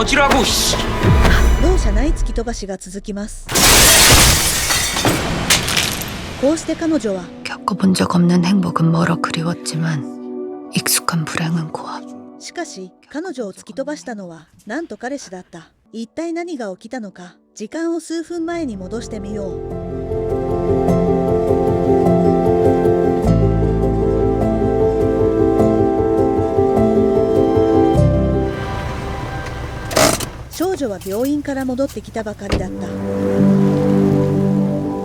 어지라고 씨. 容赦ない突き飛ばしが続きます。こうして彼女は 겪어본 적 없는 행복은 멀어 그리웠지만 익숙한 불행은 고압. しかし彼女を突き飛ばしたのはなんと彼氏だった。一体何が起きたのか、時間を数分前に戻してみよう。少女は病院から戻ってきたばかりだった。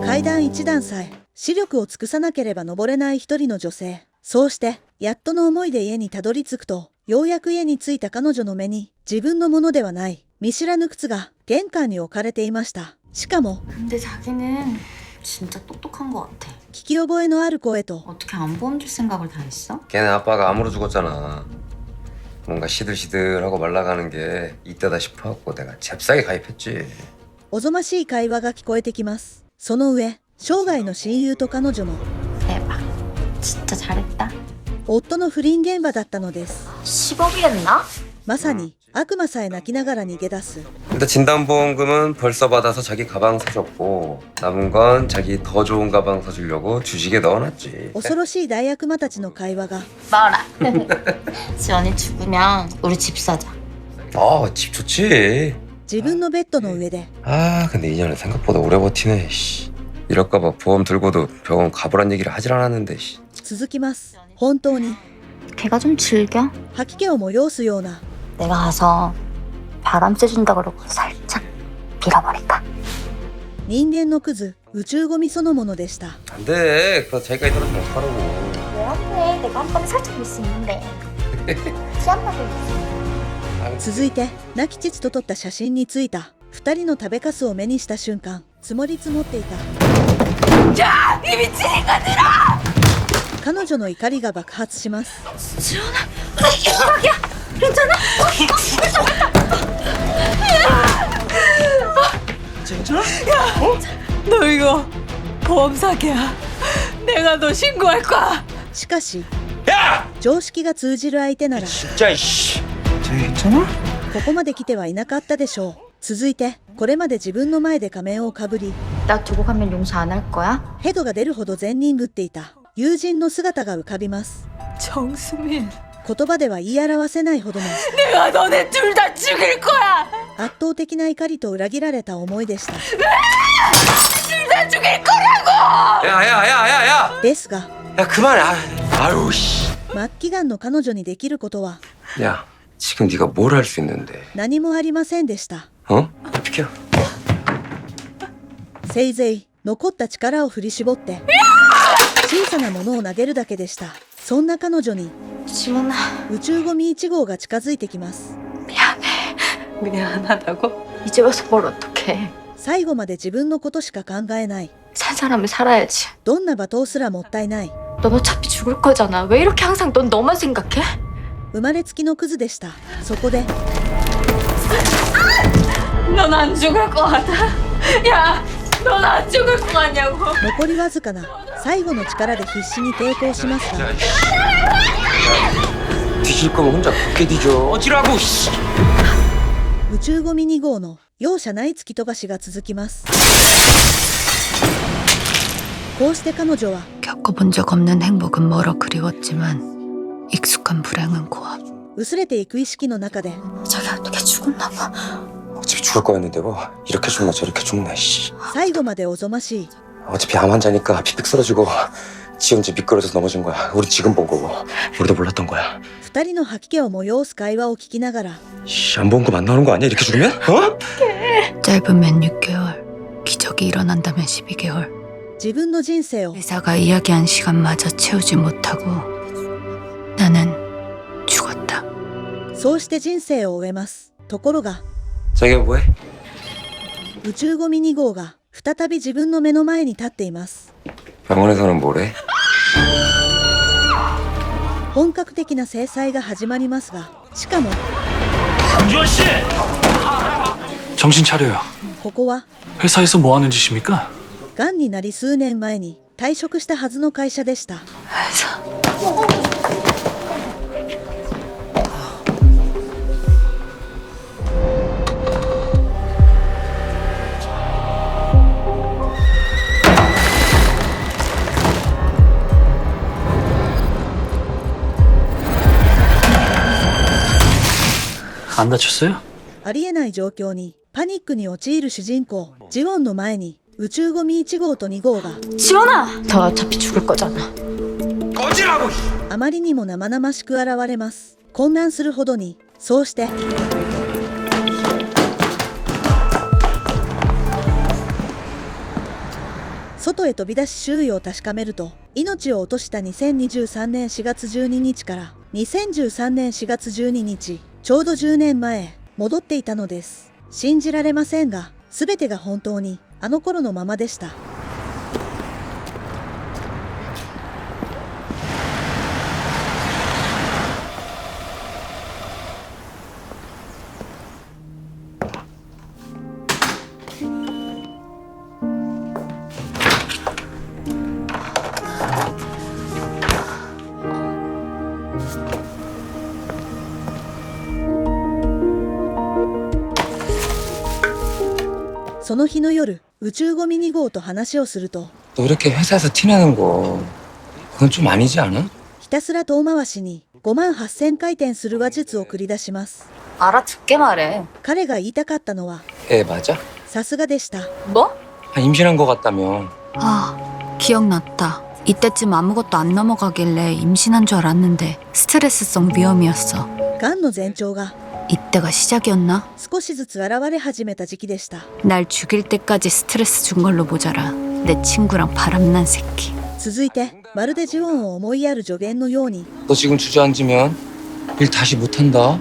階段一段さえ視力を尽くさなければ登れない一人の女性。そうしてやっとの思いで家にたどり着くと、ようやく家に着いた彼女の目に自分のものではない見知らぬ靴が玄関に置かれていました。しかも근데자기는진짜똑똑한것같아聞き覚えのある声と、 어떻게 안보험줄 생각을 다 했어? 걔네 아빠가 암으로 죽었잖아. 뭔가 시들시들하고 말라가는 게 이때다 싶어갖고 내가 잽싸게 가입했지. おぞましい会話が聞こえてきます。その上、生涯の親友と彼女の 대박 진짜 잘했다 夫の不倫現場だったのです。 10억이랬나? まさに悪魔さえ泣きながら逃げ出す。 근데 진단보험금은 벌써 받아서 자기 가방 사줬고 남은 건 자기 더 좋은 가방 사주려고 주식에 넣어놨지. 恐ろしい大悪魔たちの会話が 말아 지원이 죽으면 우리 집 사자. 집 좋지. 自分のベッドの上で 근데 이년은 생각보다 오래 버티네. 씨. 이럴까봐 보험 들고도 병원 가보란 얘기를 하질 않았는데. 씨. 続きます。本当に 걔가 좀 즐겨? 吐き気を催すような 내가 가서 바람 쐬준다 그러고 살짝 밀어버릴까? 人間のクズ、宇宙ゴミそのものでした。 안돼. 그거 자기까지 떨어지면 어떡하라고. 왜 안돼? 내가 한 번에 살짝 밀 수 있는데 티 안 나게 밀 続いて亡き父と撮った写真についた2人の食べかすを目にした瞬間、積もり積もっていた。彼女の怒りが爆発します。 너 이거 보험 사기야. 내가 너 신고할 거야. しかし 야! 常識が通じる相手なら 진짜 씨. ここまで来てはいなかったでしょう。続いてこれまで自分の前で仮面をかぶり 나 두고 가면 용서 안 할 거야? ヘドが出るほど善人ぶっていた友人の姿が浮かびます。 정수민, 言葉では言い表せないほどの 내가 너네 둘 다 죽일 거야. 圧倒的な怒りと裏切られた思いでした。 나 죽일 거라고. 야야야야야! ですが 야 그만해. 아유 씨. 末期がんの彼女にできることは 야 지금 네가 뭘 할 수 있는데? 何もありませんでした。 어? 비켜. せいぜい残った力を振り絞って小さなものを投げるだけでした。そんな彼女に 지원아 宇宙ゴミ1号が近づいてきます。 미안하다고? 이제 와서 뭘 어떡해. 最後まで自分のことしか考えない。 산 사람은 살아야지. どんな罵倒すらもったいない。 넌 어차피 죽을 거잖아. 왜 이렇게 항상 넌 너만 생각해? 生まれつきのクズでした。そこで 넌 안 죽을 것 같아. 야, 넌 안 죽을 것 같냐고. 残りわずかな最後の力で必死に抵抗しますが 뒤질 거면 혼자 굳게 뒤져. 어지라고 씨. 宇宙ゴミ2号の容赦ない突き飛ばしが続きます。こうして彼女は 겪어본 적 없는 행복은 멀어 그리웠지만 익숙한 불행은 고압. 薄れていく意識の中で 자기 어떻게 죽었나 봐. 어차피 죽을 거였는데 뭐 이렇게 죽나 저렇게 죽나 씨. 最後までおぞましい 어차피 암 환자니까 픽픽 쓰러지고 지 혼자 미끄러져서 넘어진 거야. 우리 지금 본 거고 우리도 몰랐던 거야. 2人の吐き気を催す会話を聞きながら 안 본 거 만나는 거 아니야? 이렇게 죽으면? 어? 짧으면 6개월, 기적이 일어난다면 12개월. 自分の人生を 의사가 이야기한 시간마저 채우지 못하고 나는 죽었다. そうして人生を終えます。ところが 자기가 뭐해? 宇宙ゴミ2号が再び自分の目の前に立っています。 병원에서는 뭐래? 本格的な制裁が始まりますが、しかも 정신 차려요. ここは 회사에서 뭐 하는 짓입니까? がんになり数年前に退職したはずの会社でした。 회사 안 다쳤어요? ありえない状況にパニックに陥る主人公ジオンの前に宇宙ゴミ1号と2号が 지원아! 더 어차피 죽을 거잖아. 꺼지라고! あまりにも生々しく現れます。混乱するほどに。そうして外へ飛び出し周囲を確かめると、命を落とした2023年4月12日から2013年4月12日、ちょうど10年前へ戻っていたのです。信じられませんが、全てが本当にあの頃のままでした。その日の夜、宇宙ゴミ2号と話をすると、 너 이렇게 회사에서 티내는 거 그건 좀 아니지 않아? ひたすら遠回しに58,000回転する話術を繰り出します。 알아듣게 말해. 彼が言いたかったのは、 애 맞아? さすがでした。 뭐? 임신한 거 같다며. 아, 기억났다. 이때쯤 아무것도 안 넘어가길래 임신한 줄 알았는데 스트레스성 위험이었어. がんの前兆が 이때가 시작이었나? 少しずつ現れ始めた時期でした。 날 죽일 때까지 스트레스 준 걸로 보자라. 내 친구랑 바람난 새끼. 続いて、まるでジオンを思いやる助言のように、 너 지금 주저앉으면 일 다시 못한다.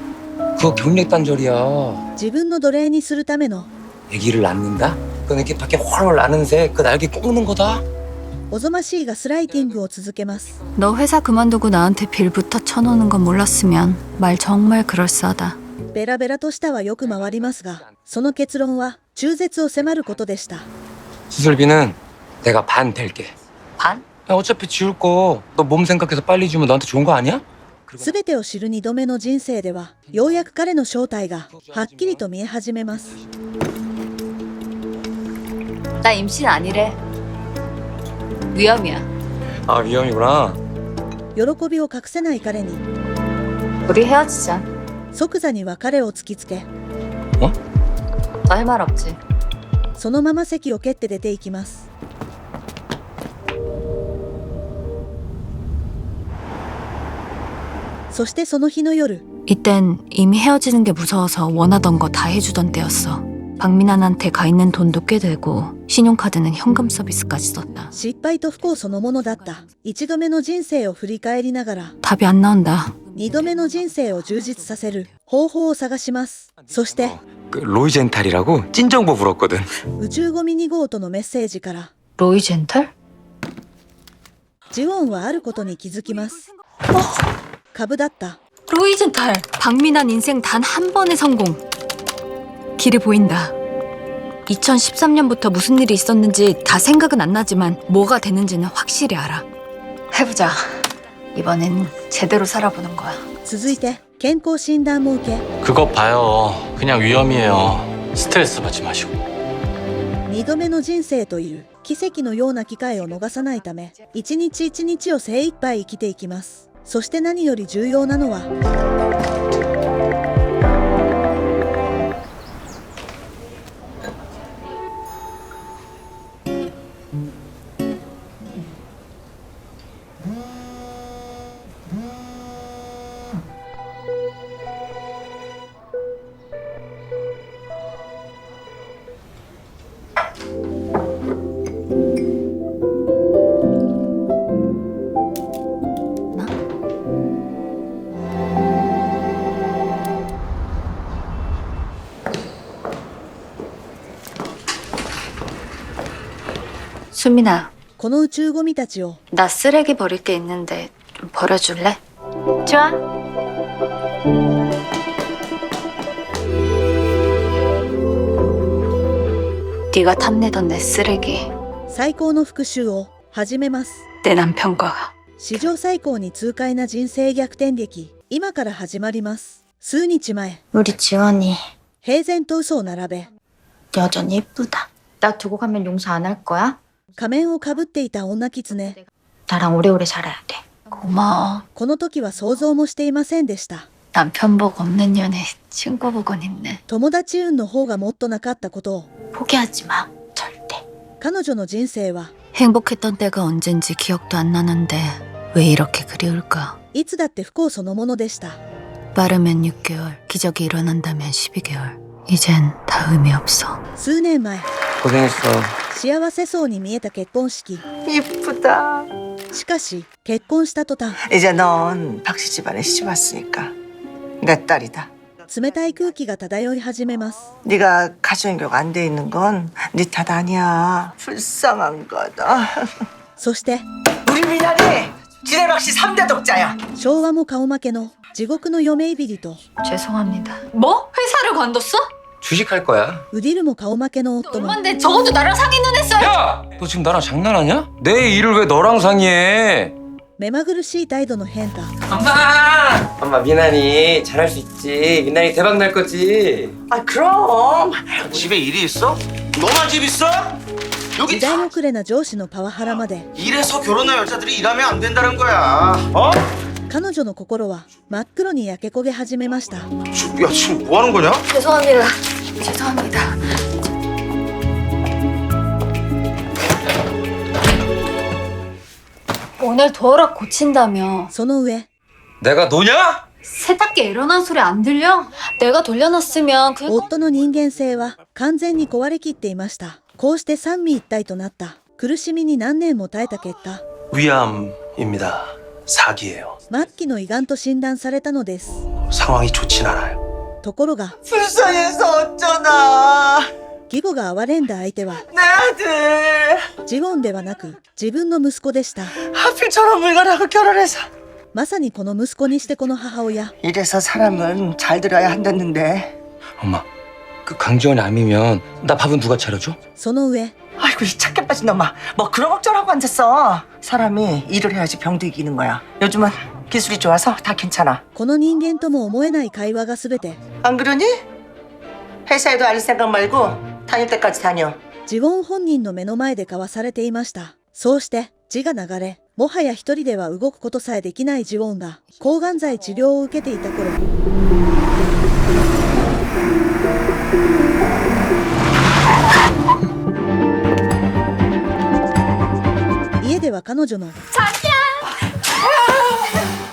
그거 경력단절이야. 自分の奴隷にするための 아기를 낳는다? 그건 이렇게 밖에 훨훨 나는 새 그 날개 꺾는 거다. おぞましいガスライティングを続けます。 너 회사 그만두고 나한테 빌부터 쳐놓는 건 몰랐으면 말 정말 그럴싸하다. ベラベラとしたはよく回りますが、その結論は中絶を迫ることでした。 수술비는 내가 반 댈게. 반? 야, 어차피 지울 거 너 몸 생각해서 빨리 주면 너한테 좋은 거 아니야? すべてを知る2度目の人生では、ようやく彼の正体がはっきりと見え始めます。 나 임신 아니래. 위험이야. 아 위험이구나. 喜びを隠せない彼に、 우리 헤어지자. 即座に別れを突きつけ、 너 할 말 없지? そのまま席を蹴って出ていきます。そしてその日の夜、 이땐 이미 헤어지는 게 무서워서 원하던 거 다 해주던 때였어. 박민환한테 가 있는 돈도 꽤 되고 신용카드는 현금 서비스까지 썼다. 失敗と不幸そのものだった一度目の人生を振り返りながら、 답이 안 나온다. 二度目の人生を充実させる方法を探します。そして 그 로이젠탈이라고 찐정보 불었거든. 宇宙ゴミ2号とのメッセージから、 로이젠탈? ジオンはあることに気づきます。株だった。 로이젠탈! 박민환 인생 단 한 번의 성공. 길이 보인다. 2013년부터 무슨 일이 있었는지 다 생각은 안 나지만 뭐가 되는지는 확실히 알아. 해보자. 이번엔 제대로 살아보는 거야. 続いて健康診断も受け、 그것 봐요. 그냥 위험이에요. 스트레스 받지 마시고. 二度目の人生という奇跡のような機会を逃さないため、一日一日を精一杯生きていきます。そして何より重要なのは、 수민아, この宇宙ゴミたちを 나 쓰레기 버릴 게 있는데 좀 버려줄래? 좋아. 네가 탐내던 내 쓰레기, 最高の復讐を始めます。 내 남편과 史上最高に痛快な人生逆転劇、今から始まります。数日前、 우리 지원이 平然と嘘を並べ、 여전히 예쁘다. 나 두고 가면 용서 안 할 거야? 仮面をかぶっていた女狐。 나랑 오래오래 살아야 돼. 고마워. この時は想像もしていませんでした。 남편 복 없는 년에 친구 복은 있네. 友達運の方がもっとなかったことを。 포기하지 마. 절대. 彼女の人生は 행복했던 때가 언젠지 기억도 안 나는데 왜 이렇게 그리울까? いつだって不幸そのものでした。 빠르면 6개월, 기적이 일어난다면 12개월. 이젠 다 의미 없어. 数年前、 고생했어. 幸せそうに見えた結婚式。 이쁘다. しかし、結婚した途端、 이제 넌 박씨 집안에 시집 왔으니까 내 딸이다. 冷たい空気が漂い始めます。 네가 가정교육 안 돼 있는 건 네 탓 아니야. 불쌍한 거다. そして、 우리 미나리 지네박씨 3대 독자야. 昭和も顔負けの地獄の嫁いびりと、 죄송합니다. 뭐? 회사를 관뒀어? 주식할 거야. ウディルも顔負けの夫も、 얼만데 적어도 나랑 상의는 했어요. 야! 너 지금 나랑 장난하냐? 내 일을 왜 너랑 상의해? 目まぐるしい態度の変化。 엄마 미나리 잘할 수 있지. 미나리 대박 날 거지. 아 그럼. 집에 일이 있어? 너만 집 있어? 時 여기 代遅れな上司のパワハラまで、 이래서 결혼한 여자들이 일하면 안 된다는 거야. 어? 彼女の心は真っ黒に焼け焦げ始めました。 야 지금 뭐 하는 거냐? 죄송합니다. 죄송합니다. 오늘 도어락 고친다며. その上、 내가 너냐? 세탁기 일어난 소리 안 들려? 내가 돌려놨으면 그 夫の人間性は完全に壊れきっていました。こうして三位一体となった苦しみに何年も耐えた結果、 위암입니다. 사기예요. 末期の胃がんと診断されたのです。 상황이 좋진 않아요. ところが、 불쌍해서 어쩌나. 義母が憐れんだ相手は 내 아들. ジウォンではなく自分の息子でした。 하필 저런 물건하고 결혼해서. まさにこの息子にしてこの母親。 이래서 사람은 잘 들어야 한다는데. 엄마, 그 강지원이 암이면 나 밥은 누가 차려줘? その上、 아이고 이 착해 빠진 놈아. 뭐 그런 걱정하고 앉았어. 사람이 일을 해야지 병도 이기는 거야. 요즘은 기술이 좋아서 다 괜찮아. この人間とも思えない会話がすべて、 안 그러니? 회사에도 알 생각 말고 다닐 때까지 다녀. ジウォン本人の目の前で交わされていました。そうして血が流れ、もはや一人では動くことさえできないジウォンが抗がん剤治療を受けていた頃、家では彼女の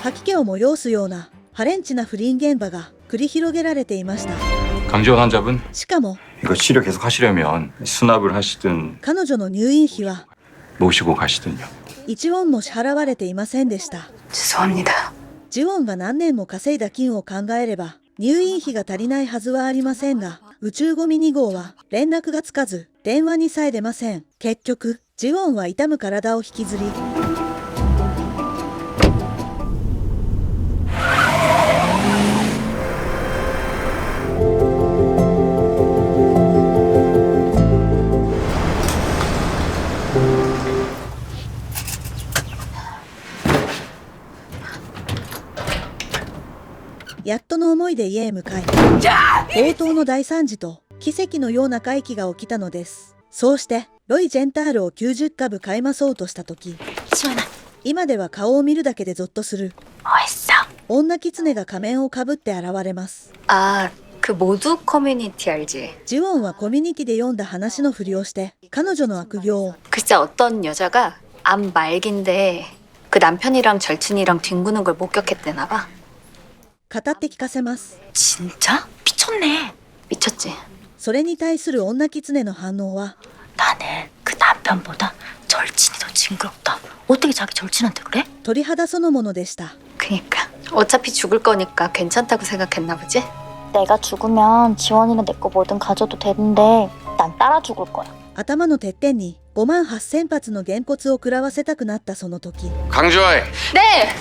吐き気を催すようなハレンチな不倫現場が繰り広げられていました。 강지원 환자분, しかも 이거 치료 계속 하시려면 수납을 하시든 彼女の入院費は 모시고 가시든요. 1ウォンも支払われていませんでした。 죄송합니다. ジウォンが何年も稼いだ金を考えれば入院費が足りないはずはありませんが、宇宙ゴミ2号は連絡がつかず電話にさえ出ません。結局ジウォンは痛む体を引きずり、 やっとの思いで家へ向かい、冒頭の大惨事と奇跡のような怪奇が起きたのです。そうしてロイ・ジェンタールを90株買い増そうとした時、 지원아, 今では顔を見るだけでゾッとする 어딨어? 女狐が仮面をかぶって現れます。 아, 그 모두 커뮤니티 알지? ジウォンはコミュニティで読んだ話のふりをして彼女の悪行を、 글쎄 어떤 여자가 암 말기인데 그 남편이랑 절친이랑 뒹구는 걸 목격했대나 봐. 語って聞かせます。 진짜? 미쳤네. 미쳤지. それに対する女狐の反応は、 나는 그 남편보다 절친이 더 징그럽다. 어떻게 자기 절친한테 그래? 鳥肌そのものでした。 그니까 어차피 죽을 거니까 괜찮다고 생각했나 보지? 내가 죽으면 지원이는 내 거 뭐든 가져도 되는데 난 따라 죽을 거야. 頭のてっぺんに58,000発のげんこつを食らわせたくなったその時、 강지원! 네!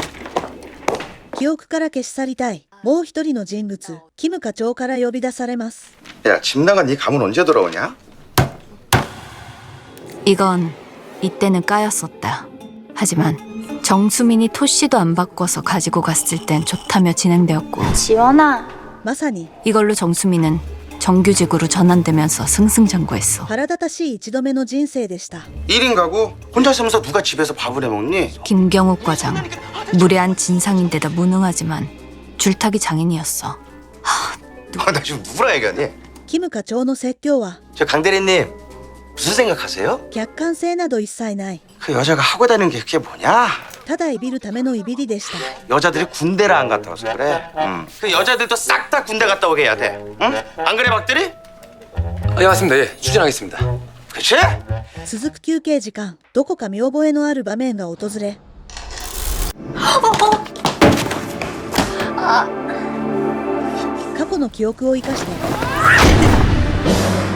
記憶から消し去りたいもう一人の人物、キム課長から呼び出されます。 야, 집 나간 네 가문 언제 돌아오냐? 이건 이때는 까였었다. 하지만 정수민이 토씨도 안 바꿔서 가지고 갔을 땐 좋다며 진행되었고, 지원아. まさに 이걸로 정수민은 정규직으로 전환되면서 승승장구했어. 腹立たしい一度目の人生でした。 1인 가구? 혼자 살면서 누가 집에서 밥을 해먹니? 김경욱 과장, 무례한 진상인데다 무능하지만 줄타기 장인이었어. 나 지금 누구랑 얘기하니? キム課長の説教は 저 강 대리님 무슨 생각하세요? 客観性など一切ない。 그 여자가 하고 다니는 게 그게 뭐냐? ただいびるためのいびりでした。 여자들이 군대를 안 갔다 와서 그래. 그 여자들도 싹 다 군대 갔다 오게 해야 돼. 응? 안 그래 박대리? 예 맞습니다. 예 추진하겠습니다. 그치? 続く休憩時間、どこか見覚えのある場面が訪れ、過去の記憶を生かして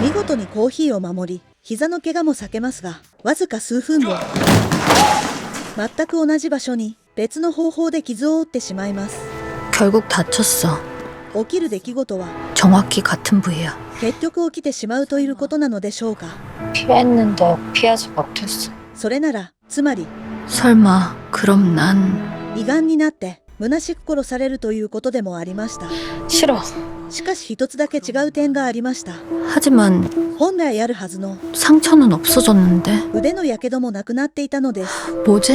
見事にコーヒーを守り、膝の怪我も避けますが、わずか数分後、全く同じ場所に別の方法で傷を負ってしまいます。 결국 다쳤어. 起きる出来事は 정확히 같은 부위야. 結局起きてしまうということなのでしょうか。 피했는데 피하지 못했어. それなら、つまり 설마 그럼 난 胃がんになって虚しく殺されるということでもありました。 싫어. しかし一つだけ違う点がありました。 하지만 本来あるはずの 상처는 없어졌는데 腕のやけどもなくなっていたのです。 뭐지?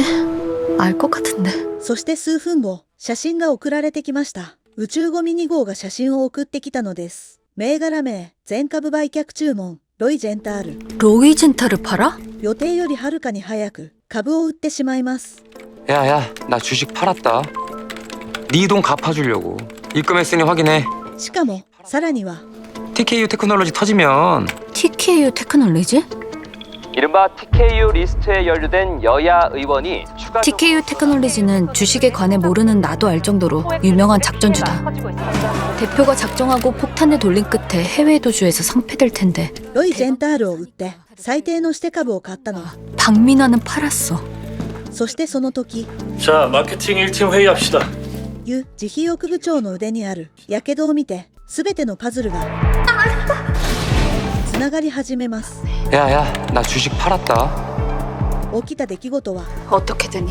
알 것 같은데. そして数分後、写真が送られてきました。宇宙ゴミ2号が写真を送ってきたのです。銘柄名、全株売却注文、ロイ・ジェンタール。 로이젠타를 팔아? 予定よりはるかに早く株を売ってしまいます。 야야, 나 주식 팔았다. 네 돈 갚아주려고. 입금했으니 확인해. しかも、さらには、 TKU 테크놀로지 터지면 TKU 테크놀리지? 이른바 TKU 리스트에 연루된 여야 의원이 추가 TKU 테크놀리지는 주식에 관해 모르는 나도 알 정도로 유명한 작전주다. 대표가 작정하고 폭탄에 돌린 끝에 해외 도주에서 상패될 텐데 ロイ・ジェンタールを売って最低のして株を買ったのは、 박민아는 팔았어. そしてその時、 자 마케팅 1팀 회의합시다. ユ自費翼部長の腕にあるやけどを見て、すべてのパズルがつながり始めます。 야야, 나 주식 팔았다. 起きた出来事は、 어떻게든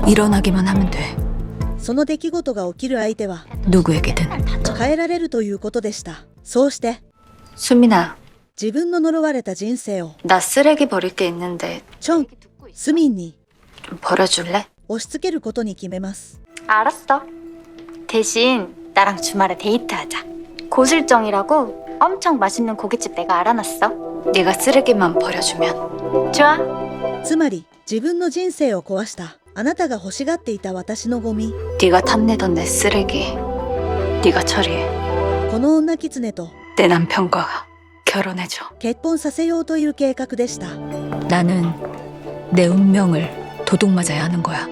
일어나기만 하면 돼. その出来事が起きる相手は 누구에게든. 変えられるということでした。そうして 수민아, 自分の呪われた人生を 나 쓰레기 버릴 게 있는데 チョン、スミンに 좀 버려줄래? 押し付けることに決めます。 알았어. 대신 나랑 주말에 데이트하자. 고슬정이라고 엄청 맛있는 고깃집 내가 알아놨어. 네가 쓰레기만 버려주면. 좋아. つまり自分の人生を壊したあなたが欲しがっていた私のゴミ、 네가 탐내던 내 쓰레기 네가 처리해. この女狐と 내 남편과 결혼해줘. 結婚させようという計画でした。 나는 내 운명을 도둑맞아야 하는 거야.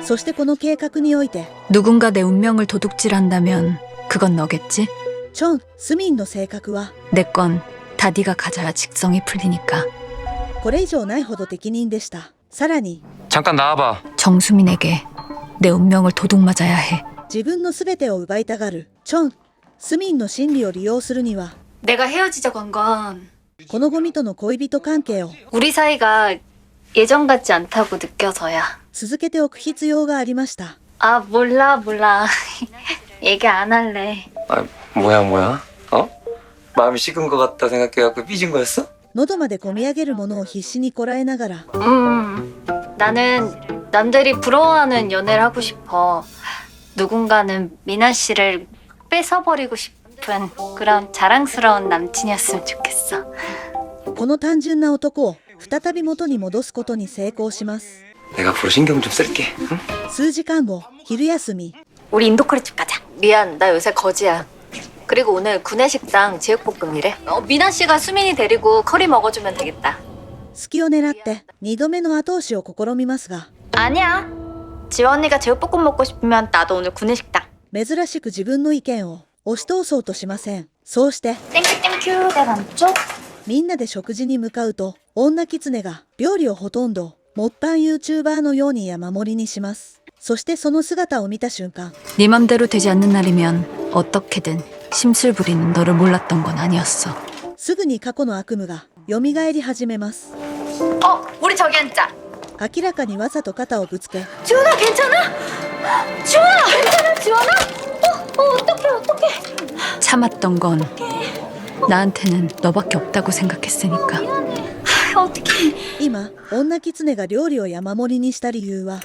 そしてこの計画において 누군가 내 운명을 도둑질한다면 그건 너겠지? チョン、スミンの性格は 내 건 다 네가 가져야 직성이 풀리니까. これ以上ないほど適任でした。さらに 잠깐 나와봐. 정수민에게 내 운명을 도둑맞아야 해. 自分の全てを奪いたがるチョン、スミンの心理を利用するには、 내가 헤어지자고 한 건 このゴミとの恋人関係を 우리 사이가 예전 같지 않다고 느껴서야. 続けておく必要がありました。 아 몰라 얘기 안 할래. 아, 뭐야? 어? 마음이 식은 것 같다 생각해갖고 삐진 거였어? 喉までこみ上げるものを必死にこらえながら、 나는 남들이 부러워하는 연애를 하고 싶어. 누군가는 미나 씨를 뺏어버리고 싶은 그런 자랑스러운 남친이었으면 좋겠어. この単純な男を再び元に戻すことに成功します。 내가 앞으로 신경 좀 쓸게. 응? 数時間後、昼休み、 우리 인도커리집 가자. 미안, 나 요새 거지야. 그리고 오늘 구내식당 제육볶음이래. 미나 씨가 수민이 데리고 커리 먹어주면 되겠다. 隙を狙って2度目の後押しを試みますが、 아니야. 지원 언니가 제육볶음 먹고 싶으면 나도 오늘 구내식당. 珍しく自分の意見を押し通そうとしません。そうして 땡큐 내 반쪽. みんなで食事に向かうと、女狐が料理をほとんどもっぱん YouTuber のように山盛りにします。そしてその姿を見た瞬間、 네 맘대로 되지 않는 날이면 어떻게든 심술 부리는 너를 몰랐던 건 아니었어. すぐに過去の悪夢が蘇り始めます。 우리 저기 앉자. 明らかにわざと肩をぶつけ、 지원아 괜찮아? 지원아? 어떡해. 참았던 건 나한테는 너밖에 없다고 생각했으니까. 어떡해. 今、女狐が料理を山盛りにした理由は、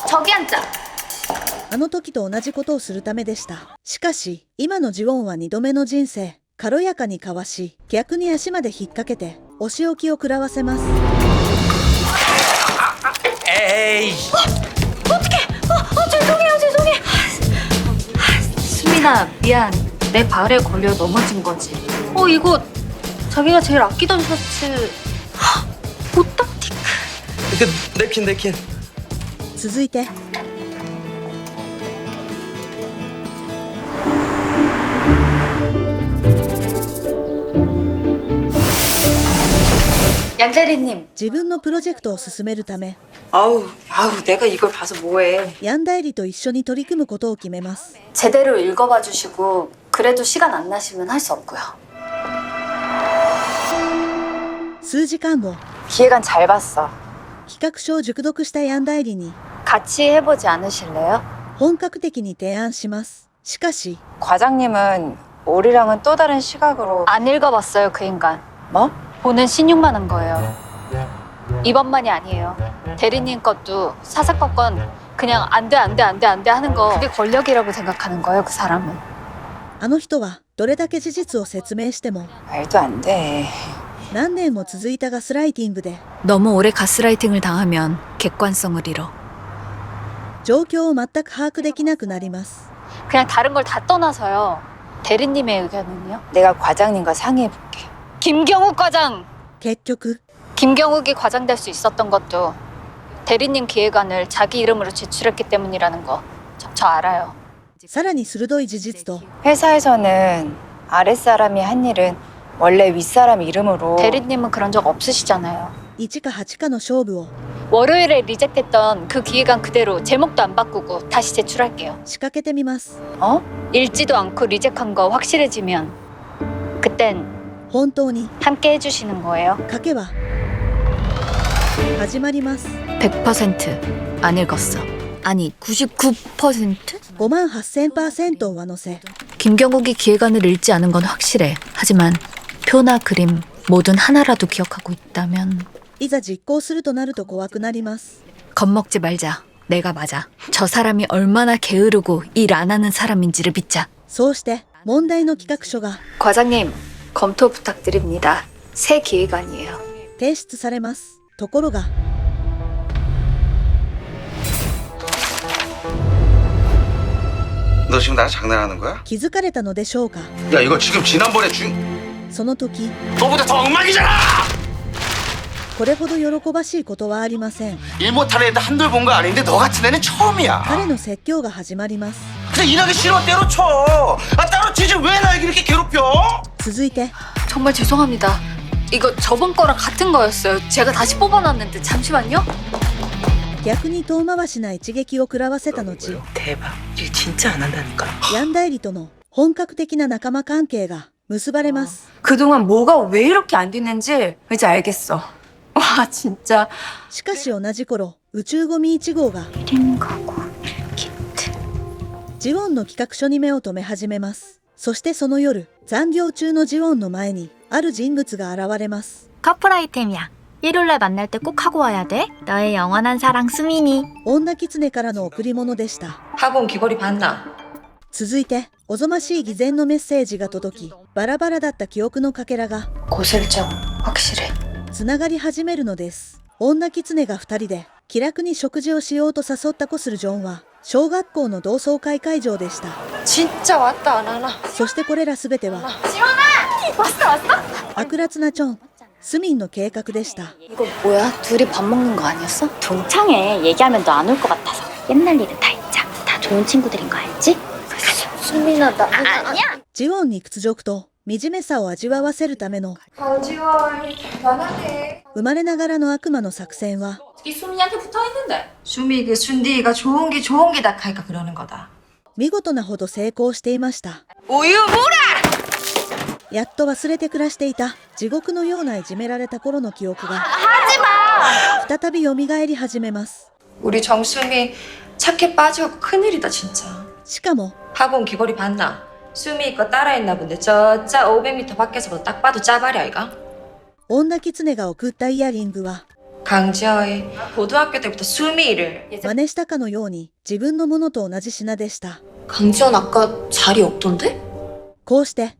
저기 앉자. あの時と同じことをするためでした。しかし、今のジウォンは2度目の人生。軽やかにかわし、逆に足まで引っ掛けて、お仕置きを食らわせます。 에이. 수민아, 미안. 내 발에 걸려 넘어진 거지. 이거 자기가 제일 아끼던 셔츠. 오딱티크. 내킨. 続いて、 양 대리님. 自分のプロジェクトを進めるため、 아우, 내가 이걸 봐서 뭐해. ヤン代理と一緒に取り組むことを決めます。 제대로 읽어봐 주시고 그래도 시간 안 나시면 할 수 없고요. 数時間後、 기획안 잘 봤어. 企画書を熟読したヤン代理に 같이 해보지 않으실래요? 本格的に提案します。しかし、 과장님은 우리랑은 또 다른 시각으로 안 읽어봤어요, 그 인간. 뭐? 보는 신용만 한 거예요. 이번만이 아니에요. 대리님 것도 사사건건 그냥 안 돼 하는 거 그게 권력이라고 생각하는 거예요, 그 사람은. あの人はどれだけ事実を説明しても 말도 안 돼. 何年も続いたガスライティングで 너무 오래 가스라이팅을 당하면 객관성을 잃어. 状況を全く把握できなくなります。 그냥 다른 걸 다 떠나서요. 대리님의 의견은요? 내가 과장님과 상의해볼게. 김경욱 과장! 結局、 김경욱이 과장 될 수 있었던 것도 대리님 기획안을 자기 이름으로 제출했기 때문이라는 거 저 알아요. さらに鋭い事実と 회사에서는 아랫사람이 한 일은 원래 윗사람 이름으로. 대리님은 그런 적 없으시잖아요. 1か8かの勝負を 월요일에 리젝됐던 그 기획안 그대로 제목도 안 바꾸고 다시 제출할게요. 仕掛けてみます。 읽지도 않고 리젝한 거 확실해지면 그땐 本当に 함께 해주시는 거예요. 賭けは始まります。 100% 안 읽었어. 아니 99%? 58,000%上乗せ。 김경욱이 기획안을 읽지 않은 건 확실해. 하지만 표나 그림 뭐든 하나라도 기억하고 있다면 いざ実行するとなると怖くなります。 겁먹지 말자. 내가 맞아. 저 사람이 얼마나 게으르고 일 안 하는 사람인지를 믿자. そうして問題の企画書が 과장님, 검토 부탁드립니다. 새 기획안이에요. 提出されます。ところが 너 지금 나랑 장난하는 거야? 気づかれたのでしょうか。 야 이거 지금 지난번에 준 その時 너보다 더 엉망이잖아! これほど喜ばしいことはありません。 일 못하는 애들 한둘 본 거 아닌데 너 같은 애는 처음이야. 彼の説教が始まります。 그냥 일하기 싫어 때려쳐. 아 따로 치지 왜 날 이렇게 괴롭혀? 続いて 정말 죄송합니다. 이거 저번 거랑 같은 거였어요. 제가 다시 뽑아놨는데 잠시만요. 逆に遠回しな一撃を食らわせた後、 대박. 이게 진짜 안 한다니까. ヤン代理との本格的な仲間関係が結ばれます。 그동안 뭐가 왜 이렇게 안 됐는지 이제 알겠어. 와 진짜. しかし同じ頃、宇宙ゴミ1号が ジウォンの企画書に目を留め始めます。そしてその夜、残業中のジウォンの前にある人物が現れます。 커플 아이템이야. 일요일날 만날 때 꼭 하고 와야 돼. 너의 영원한 사랑 수민이. 女狐からの贈り物でした。 학원 귀걸이 봤나? 続いて、おぞましい偽善のメッセージが届き、バラバラだった記憶のかけらが 고슬정 확실해. つながり始めるのです。女狐が2人で気楽に食事をしようと誘ったコスルジョンは小学校の同窓会会場でした。 진짜 왔다 안 하나? そしてこれらすべては 왔어? 悪辣なチョン、スミンの計画でした。 이거 뭐야? 둘이 밥 먹는 거 아니었어? 동창회 얘기하면 너 안 올 것 같아서 옛날 일은 다 잊자. 다 좋은 친구들인 거 알지? 수민아 나 아니야. ジウォンに屈辱と惨めさを味わわせるための 生まれながらの悪魔の作戦は 수민이한테 붙어있는데. 수미 그 순디가 좋은 기다 하니까 그러는 거다. 見事なほど成功していました。 우유 뭐라! やっと忘れて暮らしていた地獄のようないじめられた頃の記憶が再び蘇り始めます。 우리 정수미 착해 빠지고 큰일이다 진짜. しかも 학원 귀걸이 봤나? 수미 거 따라했나 본데 저짜 500m 밖에서 딱 봐도 짜발이야 이가? 女狐が送ったイヤリングは 강지아이 고등학교 때부터 수미를 真似したかのように自分のものと同じ品でした。 강지원 아까 자리 없던데? こうして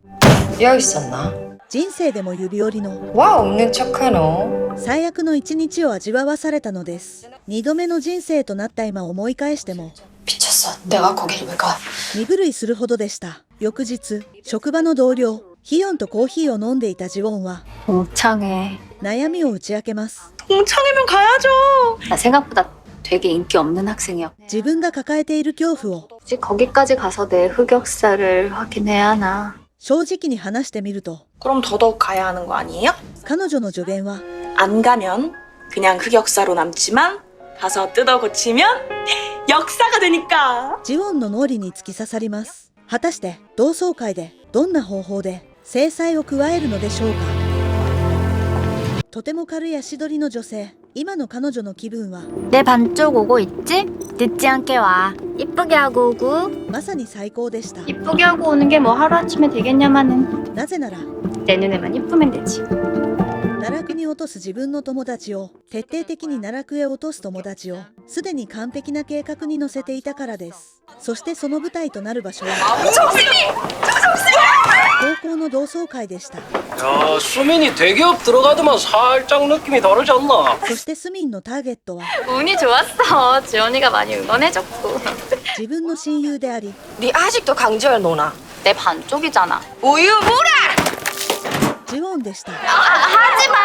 여기 있었나? 人生でも指折りの 와 없는 척하노. 最悪の一日を味わわされたのです。二度目の人生となった今思い返しても 미쳤어. 내가 거기를 왜 가? 身震いするほどでした。翌日、職場の同僚、ヒヨンとコーヒーを飲んでいたジウォンは 옥창해. 悩みを打ち明けます。 동창이면 가야죠. 나 생각보다 되게 인기 없는 학생이야. 自分が抱えている恐怖を 굳이 거기까지 가서 내 흑역사를 확인해야 하나. 正直に話してみると 그럼 더더욱 가야 하는 거 아니에요? 彼女の助言は 안 가면 그냥 흑역사로 남지만 가서 뜯어 고치면 역사가 되니까. ジウォンの脳裏に突き刺さります。果たして同窓会でどんな方法で制裁を加えるのでしょうか。とても軽い足取りの女性。今の彼女の気分は 내 반 쪽 오고 있지? 늦지 않게 와. 이쁘게 하고 오고. まさに最高でした。 이쁘게 하고 오는 게 뭐 하루아침에 되겠냐마는. なぜなら 내 눈에만 이쁘면 되지. 奈落に落とす自分の友達を徹底的に奈落へ落とす友達をすでに完璧な計画に乗せていたからです。そしてその舞台となる場所は高校の同窓会でした。 야, 수민이 대기업 들어가더만 살짝 느낌이 다르지 않나? そしてスミンのターゲットは 운이 좋았어. 지원이가 많이 응원해줬고. 自分の親友であり 네 아직도 강지열 노나? 내 반 쪽이잖아. 우유 뭐라? ジウォンでした。 하지마.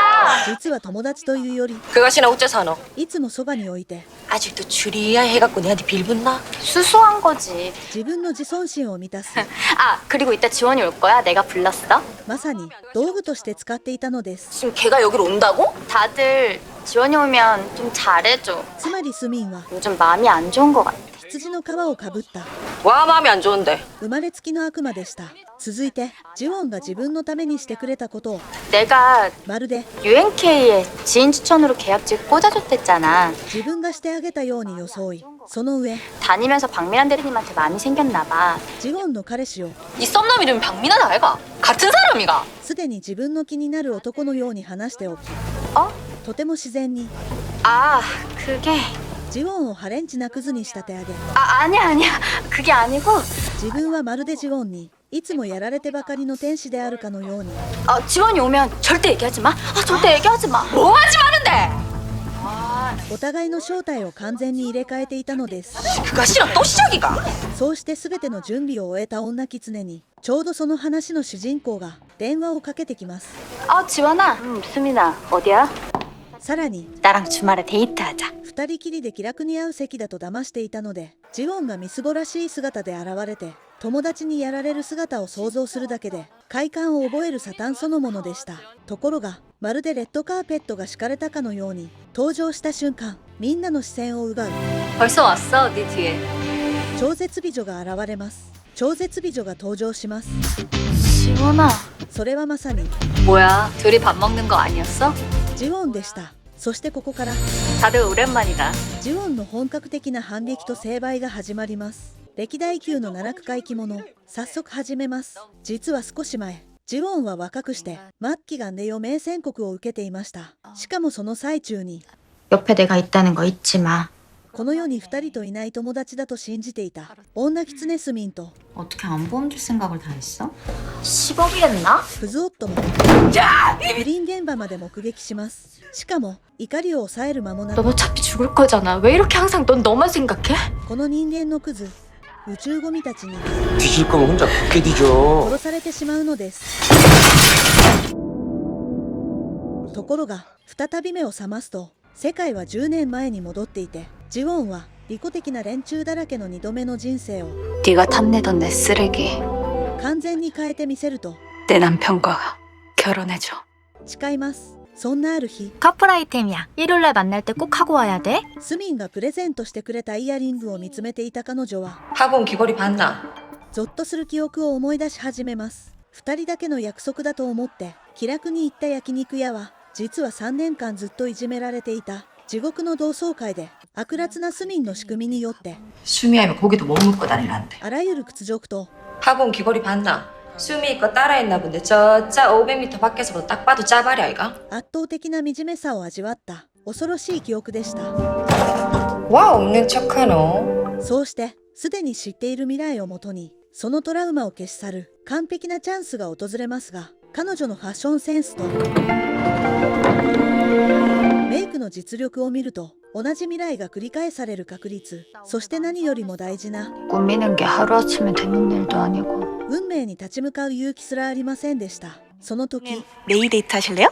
実は友達というより 그것이나 어째서노? いつもそばに置いて 아직도 줄이야 해갖고 내한테 빌붙나? 수수한 거지. 自分の自尊心を満たす 아, 그리고 이따 지원이 올 거야. 내가 불렀어. まさに道具として使っていたのです。 지금 걔가 여기로 온다고? 다들 지원이 오면 좀 잘해줘. つまりスミンは 요즘 마음이 안 좋은 것 같아. 羊の皮をかぶった 와 마음이 안 좋은데. 生まれつきの悪魔でした。続いてジウォンが自分のためにしてくれたことを 내가 まるで UNK에 지인 추천으로 계약직 꽂아줬댔잖아. 自分がしてあげたように装い、その上 다니면서 박미란 대리님한테 많이 생겼나 봐. ジウォンの彼氏を 이 썸남 이름이 박민환 아이가? 같은 사람이가? すでに自分の気になる男のように話しておき、とても自然に 아, 그게 ジウォンをハレンチなクズに仕立て上げ、 아니야. 그게 아니고 自分はまるでジウォンにいつもやられてばかりの天使であるかのように 지원이 오면 절대 얘기하지 마. 절대 얘기하지 마. 뭐 하지 마는데? お互いの正体を完全に入れ替えていたのです。 그가 싫어 또 시작이가? そうして全ての準備を終えた女狐にちょうどその話の主人公が電話をかけてきます。 지원아. 수민아, 어디야? さらに 나랑 주말에 데이트하자. 二人きりで気楽に会う席だと騙していたので、ジウォンがみすぼらしい姿で現れて友達にやられる姿を想像するだけで快感を覚えるサタンそのものでした。ところがまるでレッドカーペットが敷かれたかのように登場した瞬間、みんなの視線を奪う 벌써 왔어, 네 뒤에. 超絶美女が現れます。超絶美女が登場します。 지원아. それはまさに 뭐야, 둘이 밥 먹는 거 아니었어? ジウォンでした。そしてここから 다들 오랜만이다. ジウォンの本格的な反撃と成敗が始まります。歴代級の奈落回帰者、早速始めます。実は少し前、ジウォンは若くして末期がんで余命宣告を受けていました。しかもその最中に 옆에 내가 있다는 거 잊지 마. この世に2人といない友達だと信じていた女狐スミンと 어떻게 안 보험줄 생각을 다 했어? 10억이었나? クズ夫も不倫現場まで目撃します。しかも怒りを抑える間もなく 넌 어차피 죽을 거잖아. 왜 이렇게 항상 넌 너만 생각해? この人間のクズ宇宙ゴミたちに 뒤질 거면 혼자 굳게 뒤져. 殺されてしまうのです。ところが再び目を覚ますと世界は10年前に戻っていて、ジウォンは利己的な連中だらけの2度目の人生を 네가 탐내던 내 쓰레기. 完全に変えてみせると 내 남편과 결혼해줘. 誓います。そんなある日、 커플 아이템이야. 일요일날 만날 때 꼭 하고 와야 돼. スミンがプレゼントしてくれたイヤリングを見つめていた彼女は 학원 귀걸이 봤나? ゾッとする記憶を思い出し始めます。2人だけの約束だと思って気楽に行った焼肉屋は実は3年間ずっといじめられていた地獄の同窓会で悪辣なスミンの仕組みによって 수미하면 고기도 못 먹고 다니란데. あらゆる屈辱と 학원 귀걸이 봤나? 수미 거 따라했나 본데 저 짜 500m 밖에서부터 딱 봐도 짜발이 아이가? 圧倒的な惨めさを味わった恐ろしい記憶でした。 와 없는 척하노. そうしてすでに知っている未来をもとにそのトラウマを消し去る完璧なチャンスが訪れますが、彼女のファッションセンスとメイクの実力を見ると同じ未来が繰り返される確率、そして何よりも大事な 꾸미는 게 하루아침에 되는 일도 아니고 運命に立ち向かう勇気すらありませんでした。その時 내일 데이트 하실래요?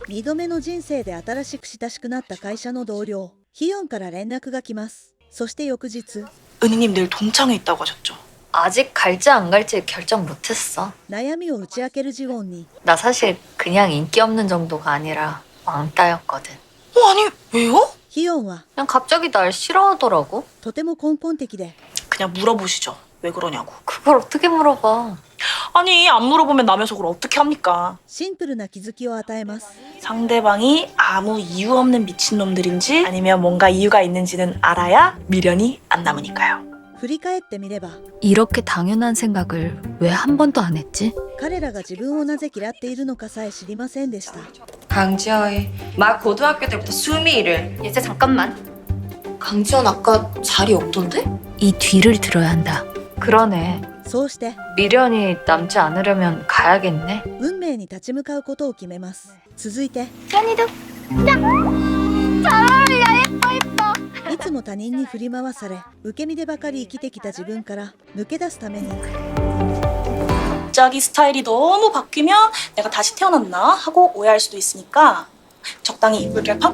2度目の人生で新しく親しくなった会社の同僚ヒヨンから連絡が来ます。そして翌日 은희님 내일 동창회 있다고 하셨죠? 아직 갈지 안 갈지 결정 못했어. 悩みを打ち明けるジウォンに 나 사실 그냥 인기 없는 정도가 아니라 왕따였거든. 아니 왜요? ヒヨンは 그냥 갑자기 날 싫어하더라고. とても根本的で 그냥 물어보시죠. 왜 그러냐고. 그걸 어떻게 물어봐. 아니 안 물어보면 남의 속을 어떻게 합니까? シンプルな気づきを与えます。 상대방이 아무 이유 없는 미친놈들인지 아니면 뭔가 이유가 있는지는 알아야 미련이 안 남으니까요. 振り返ってみれば 이렇게 당연한 생각을 왜 한 번도 안 했지? 彼らが自分をなぜ嫌っているのかさえ知りませんでした。 강지아이 막 고등학교 때부터 수미를. 예제 잠깐만. 강지원 아까 자리 없던데? 이 뒤를 들어야 한다. 그러네. そうして 미련이 남지 않으려면 가야겠네. 運命に立ち向かうことを決めます。続いて 연희도 いつも他人に振り回され受け身でばかり生きてきた自分から抜け出すために 갑자기 스타일이 너무 바뀌면 내가 다시 태어났나 하고 오해할 수도 있으니까 적당히 이쁘게 팝.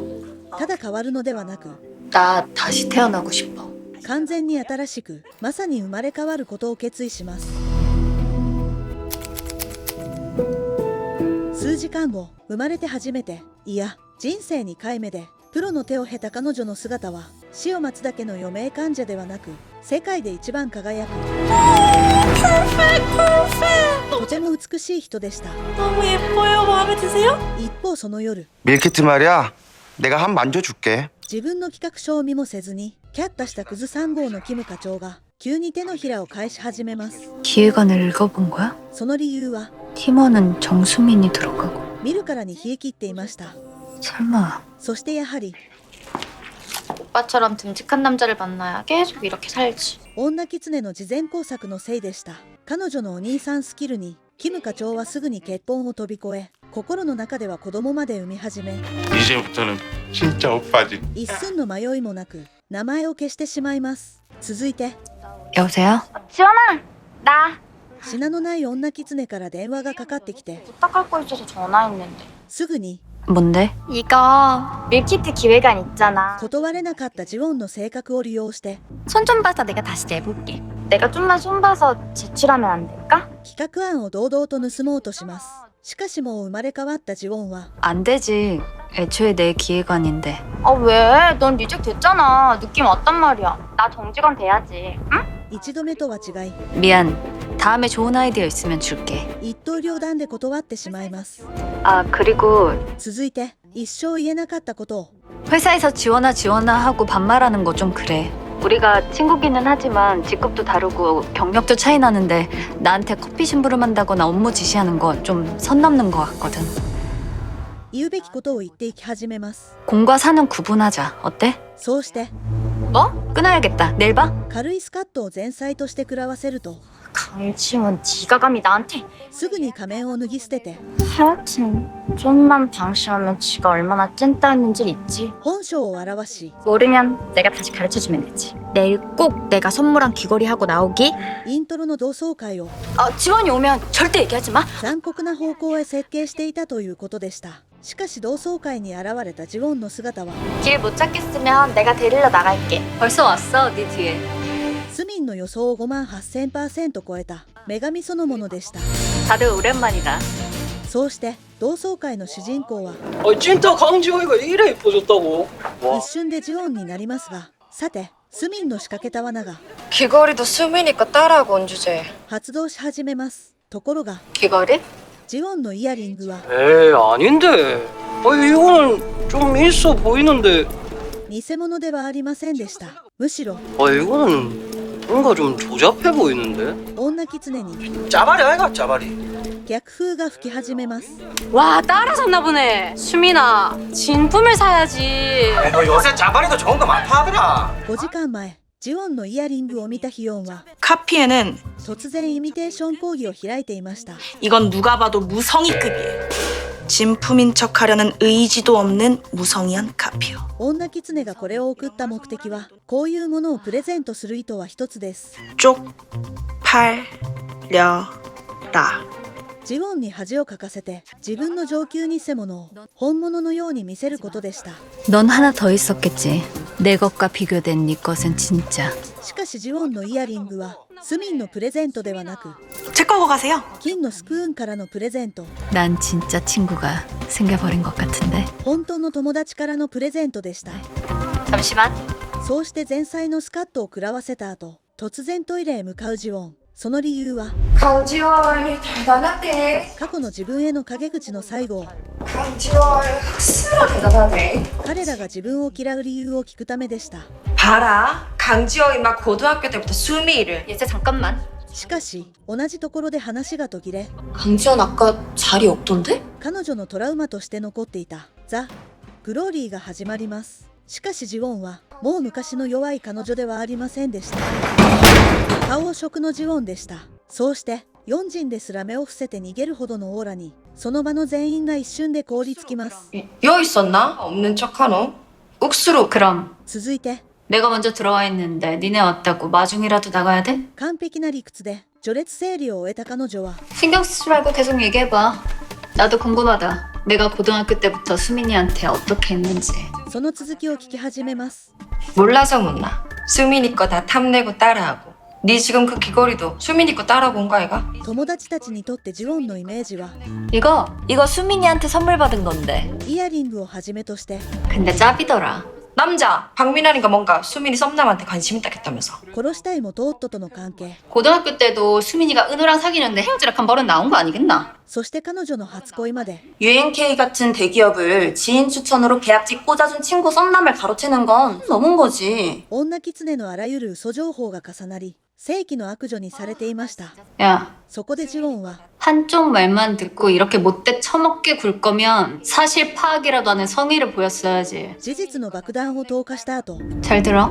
ただ変わるのではなく 나 다시 태어나고 싶어. 完全に新しくまさに生まれ変わることを決意します。数時間後、生まれて初めて、いや人生2回目でプロの手を経た彼女の姿は死を待つだけの余命患者ではなく世界で一番輝くとても美しい人でした。 너무 예뻐요. 마음에 드세요? 一方その夜 밀키트 말이야. 내가 한 만져줄게. 自分の企画書を見もせずにキャッタしたクズ3号のキム課長が急に手のひらを返し始めます。 기획안을 읽어본 거야? その理由は 팀원은 정수민이 들어가고. 見るからに冷え切っていました。 설마 そしてやはり 오빠처럼 듬직한 남자를 만나야 계속 이렇게 살지. 女狐の事前工作のせいでした。彼女のお兄さんスキルにキム課長はすぐに結婚を飛び越え心の中では子供まで産み始め 이제부터는 진짜 오빠지. 一寸の迷いもなく名前を消してしまいます。続いて 여보세요? 지원아, 나 品のない女狐から電話がかかってきて 부탁할 거 있어서 전화했는데. すぐに 뭔데? 이거 밀키트 기획안 있잖아. 断れなかったジウォンの性格を利用して 손 좀 봐서 내가 다시 내볼게. 내가 좀만 손 봐서 제출하면 안 될까? 企画案を堂々と盗もうとします。しかしもう生まれ変わったジウォンは 안 되지. 애초에 내 기획안인데. 아 왜? 넌 리젝 됐잖아. 느낌 왔단 말이야. 나 정직원 돼야지. 응? 一度目とは違い 미안. 다음에 좋은 아이디어 있으면 줄게. 一刀両断で断ってしまいます。 아, 그리고 続いて一生言えなかったことを 회사에서 지원아 하고 반말하는 거 좀 그래. 우리가 친구기는 하지만 직급도 다르고 경력도 차이 나는데 나한테 커피 심부름한다거나 업무 지시하는 거 좀 선 넘는 거 같거든. 言うべきことを言っていき始めます。 공과 사는 구분하자. 어때? そうして 뭐? 끊어야겠다. 내일 봐. 軽いスカットを前菜として食らわせると 강지원, 네가 감히 나한테? すぐに仮面を脱ぎ捨てて 하여튼 좀만 방심하면 지가 얼마나 찐따였는지 있지. 本性を表し 모르면 내가 다시 가르쳐주면 되지. 내일 꼭 내가 선물한 귀걸이 하고 나오기. イントロの同窓会を 지원이 오면 절대 얘기하지 마. 残酷な方向へ設計していたということでした。しかし同窓会に現れたジウォンの姿は 길 못 찾겠으면 내가 데리러 나갈게. 벌써 왔어. 네 뒤에. スミンの予想を58,000% 超えた女神そのものでした。 다들 오랜만이다. そうして同窓会の主人公は 아니 진짜 강지호이가 이래 예뻐졌다고? 一瞬でジウォンになりますが、さてスミンの仕掛けた罠が 귀걸이도 수미니까 따라하고 온 주제. 発動し始めます。ところが 귀걸이? ジウォンのイヤリングは 에이 아닌데. 아니 이거는 좀 있어 보이는데. 偽物ではありませんでした。むしろ 아 이거는 뭔가 좀 조잡해 보이는데. 女狐に 짜발이 아이가 짜발이. 逆風が吹き始めます。 와 따라샀나 보네. 수민아 진품을 사야지. 너 요새 자바리도 좋은 거 많다 하더라. 5時間前、ジウォンのイヤリングを見たヒヨンは 카피에는 突然イミテーション講義を開いていました。 이건 누가 봐도 무성의급이에요. 진품인 척하려는 의지도 없는 무성의한 카피요. 女狐がこれを送った目的は、こういうものをプレゼントする意図は一つです。 쪽팔려라. ジウォンに恥をかかせて、自分の上級偽物を本物のように見せることでした。 넌 하나 더 있었겠지. 내 것과 비교된 네 것은 진짜. しかしジウォンのイヤリングは、スミンのプレゼントではなく、 제 거고 가세요. 金のスプーンからのプレゼント、 난 진짜 친구가 생겨버린 것 같은데. 本当の友達からのプレゼントでした。 잠시만. そうして前菜のスカットを食らわせた後、突然トイレへ向かうジウォン。その理由は、 강지월 대단하대. 過去の自分への陰口の最後を、 강지월 확실히 대단하네. 彼らが自分を嫌う理由を聞くためでした。 봐라. 강지월이 막 고등학교 때부터 수미를. 얘 잠깐만. しかし、同じところで話が途切れ、 강지원 아까 자리 없던데? 彼女のトラウマとして残っていたザ・グローリーが始まります。しかしジウォンはもう昔の弱い彼女ではありませんでした。顔色のジウォンでした。そうして4人ですら目を伏せて逃げるほどのオーラに、その場の全員が一瞬で凍りつきます。 여 있었나? 없는 척하노? 욱수로. 그럼 続いて 내가 먼저 들어와 있는데 니네 왔다고 마중이라도 나가야 돼? 完璧な理屈で序列整理を終えた彼女は、 신경 쓰지 말고 계속 얘기해봐. 나도 궁금하다. 내가 고등학교 때부터 수민이한테 어떻게 했는지. その続きを聞き始めます。 몰라서 묻나? 수민이 거 다 탐내고 따라하고. 네 지금 그 귀걸이도 수민이 거 따라본 거 아이가? 友達たちにとってジウォンのイメージは、 이거 수민이한테 선물 받은 건데. イヤリングをはじめとして 근데 짭이더라. 남자 박민환이가 뭔가 수민이 썸남한테 관심 있다겠다면서. 殺したい元夫との関係、 고등학교 때도 수민이가 은호랑 사귀는데 헤어지락한 버릇 나온 거 아니겠나? そして彼女の初恋まで UNK 같은 대기업을 지인 추천으로 계약직 꽂아준 친구 썸남을 가로채는 건 너무한 거지. 女狐のあらゆる嘘情報が重なり、正規の悪女にされていました。 야, そこでジウォンは 한쪽 말만 듣고 이렇게 못돼 처먹게 굴 거면 사실 파악이라도 하는 성의를 보였어야지. 事実の爆弾を投下した後、 잘 들어?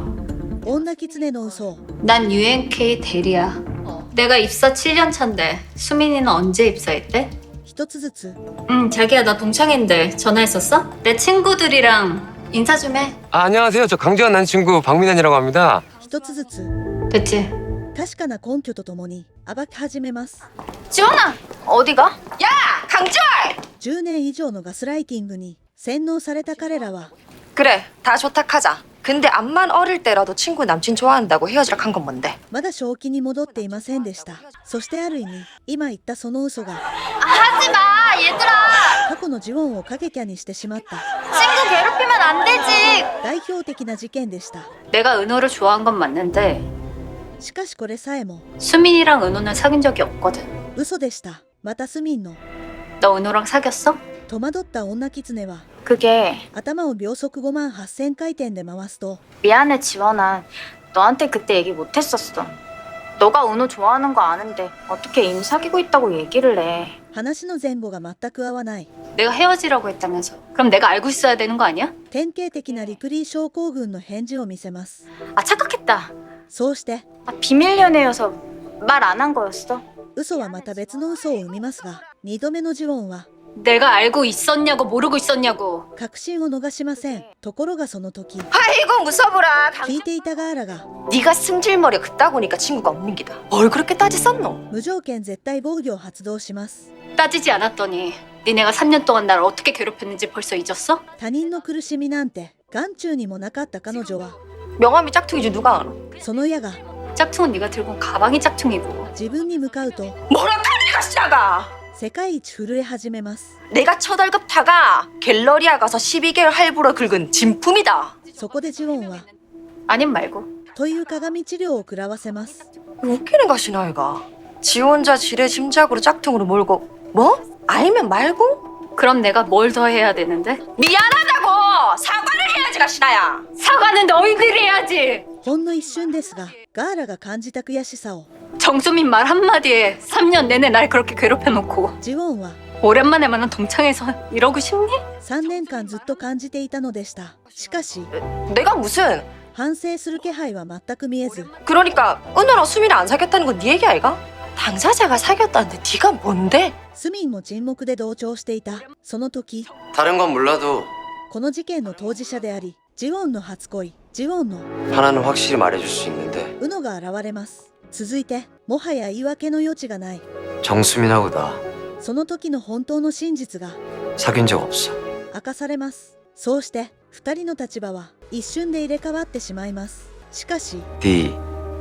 女狐の嘘を 난 UNK 대리야. 내가 입사 7년 차인데 수민이는 언제 입사했대? 一つずつ 응, 자기야 나 동창인데 전화했었어? 내 친구들이랑 인사 좀 해. 안녕하세요. 저 강지원 남자친구 박민환이라고 합니다. 一つずつ 됐지? 確かな根拠とともに暴き始めます。 지원아! 어디가? 야! 강지월! 10年以上のガスライティングに洗脳された彼らは、 그래 다 좋다 하자. 근데 암만 어릴 때라도 친구 남친 좋아한다고 헤어지락 한 건 뭔데? まだ正気に戻っていませんでした。そしてある意味、今言ったその嘘が 하지마 얘들아. 過去のジウォンを過激にしてしまった 친구 괴롭히면 안 되지. 代表的な事件でした。 내가 은호를 좋아한 건 맞는데 しかしこれさえも 수민이랑 은호는 사귄 적이 없거든. 嘘でした。またスミンの 너 은호랑 사귀었어? 戸惑った女狐は 그게 頭を秒速58,000回転で回すと、 미안해 지원아. 너한테 그때 얘기 못했었어. 너가 은호 좋아하는 거 아는데 어떻게 이미 사귀고 있다고 얘기를 해. 話の前後が全く合わない。 내가 헤어지라고 했다면서. 그럼 내가 알고 있어야 되는 거 아니야? 典型的なリクリー症候群の返事を見せます。 아 착각했다. そうして 아, 비밀 연애여서 말 안 한 거였어. 嘘はまた別の嘘を生みますが、2度目のジウォンは 내가 알고 있었냐고 모르고 있었냐고. 確信を逃しません。ところがその時、 아이고 무서워라. 聞いていたガーラが 네가 승질머리가 그따구니까 친구가 없는 기다. 뭘 그렇게 따지쌌노? 無条件絶対防御を発動します。 따지지 않았더니 니네가 3년 동안 날 어떻게 괴롭혔는지 벌써 잊었어? 他人の苦しみなんて眼中にもなかった彼女は、 명함이 짝퉁이지 누가 알아? その矢が 짝퉁은 네가 들고 온 가방이 짝퉁이고. 自分に向かうと 뭐라 카메라가 시나가? 世界一震え始めます。 내가 처달급 타가 갤러리아 가서 12개월 할부로 긁은 진품이다. そこでジウォンは 아님 말고. という鏡治療を食らわせます。 웃기는 것이나 이가. 지 혼자 지레 짐작으로 짝퉁으로 몰고 뭐? 알면 말고? 그럼 내가 뭘 더 해야 되는데? 미안하다고! 사과를 해야지 가시나야. 사과는 너희들이 해야지. ほんの一瞬ですが、ガーラが感じた悔しさを 정수민 말 한마디에 3년 내내 날 그렇게 괴롭혀놓고 ジウォンは 오랜만에 만난 동창에서 이러고 싶니? 3年間ずっと感じていたのでした。しかし 내가 무슨? 反省する気配は全く見えず 그러니까 은호랑 수미를 안 사귀었다는 건 네 얘기 아이가? 당사자가 사귀었다는데 네가 뭔데? スミンも沈黙で同調していた。その時 다른 건 몰라도 この事件の当事者でありジウォンの初恋ジウォンの 하나는 확실히 말해줄 수 있는데 ウノが現れます。続いてもはや言い訳の余地がない。 정수민하고 나 その時の本当の真実が 사귄 적 없어. 明かされます。そうして2人の立場は一瞬で入れ替わってしまいます。しかし 네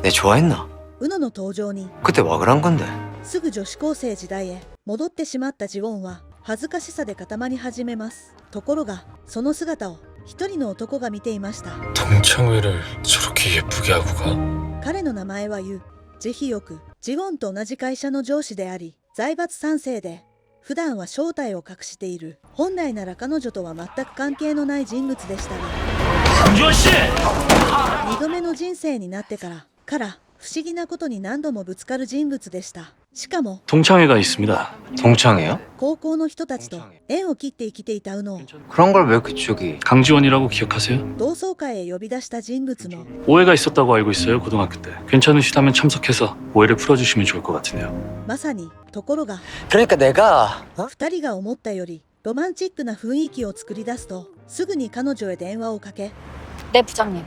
내 좋아했나? ウノの登場に 그때 와 그런 건데. すぐ女子高生時代へ戻ってしまったジウォンは恥ずかしさで固まり始めます。ところがその姿を一人の男が見ていました。 동창회를 저렇게 예쁘게 하고 가? 彼の名前はユ・ジヒヨク。ジウォンと同じ会社の上司であり財閥3世で普段は正体を隠している。本来なら彼女とは全く関係のない人物でしたが2度目の人生になってから不思議なことに何度もぶつかる人物でした。しかも 동창회가 있습니다. 동창회요? 高校の人たちと縁を切って生きていたウノを 그런 걸 왜 그쪽이? 강지원이라고 기억하세요? 同窓会へ呼び出した人物の 오해가 있었다고 알고 있어요, 고등학교 때. 괜찮으시다면 참석해서 오해를 풀어주시면 좋을 것 같으네요. まさにところが 그러니까 내가 2人が思ったよりロマンチックな雰囲気を作り出すとすぐに彼女へ電話をかけ 네 부장님.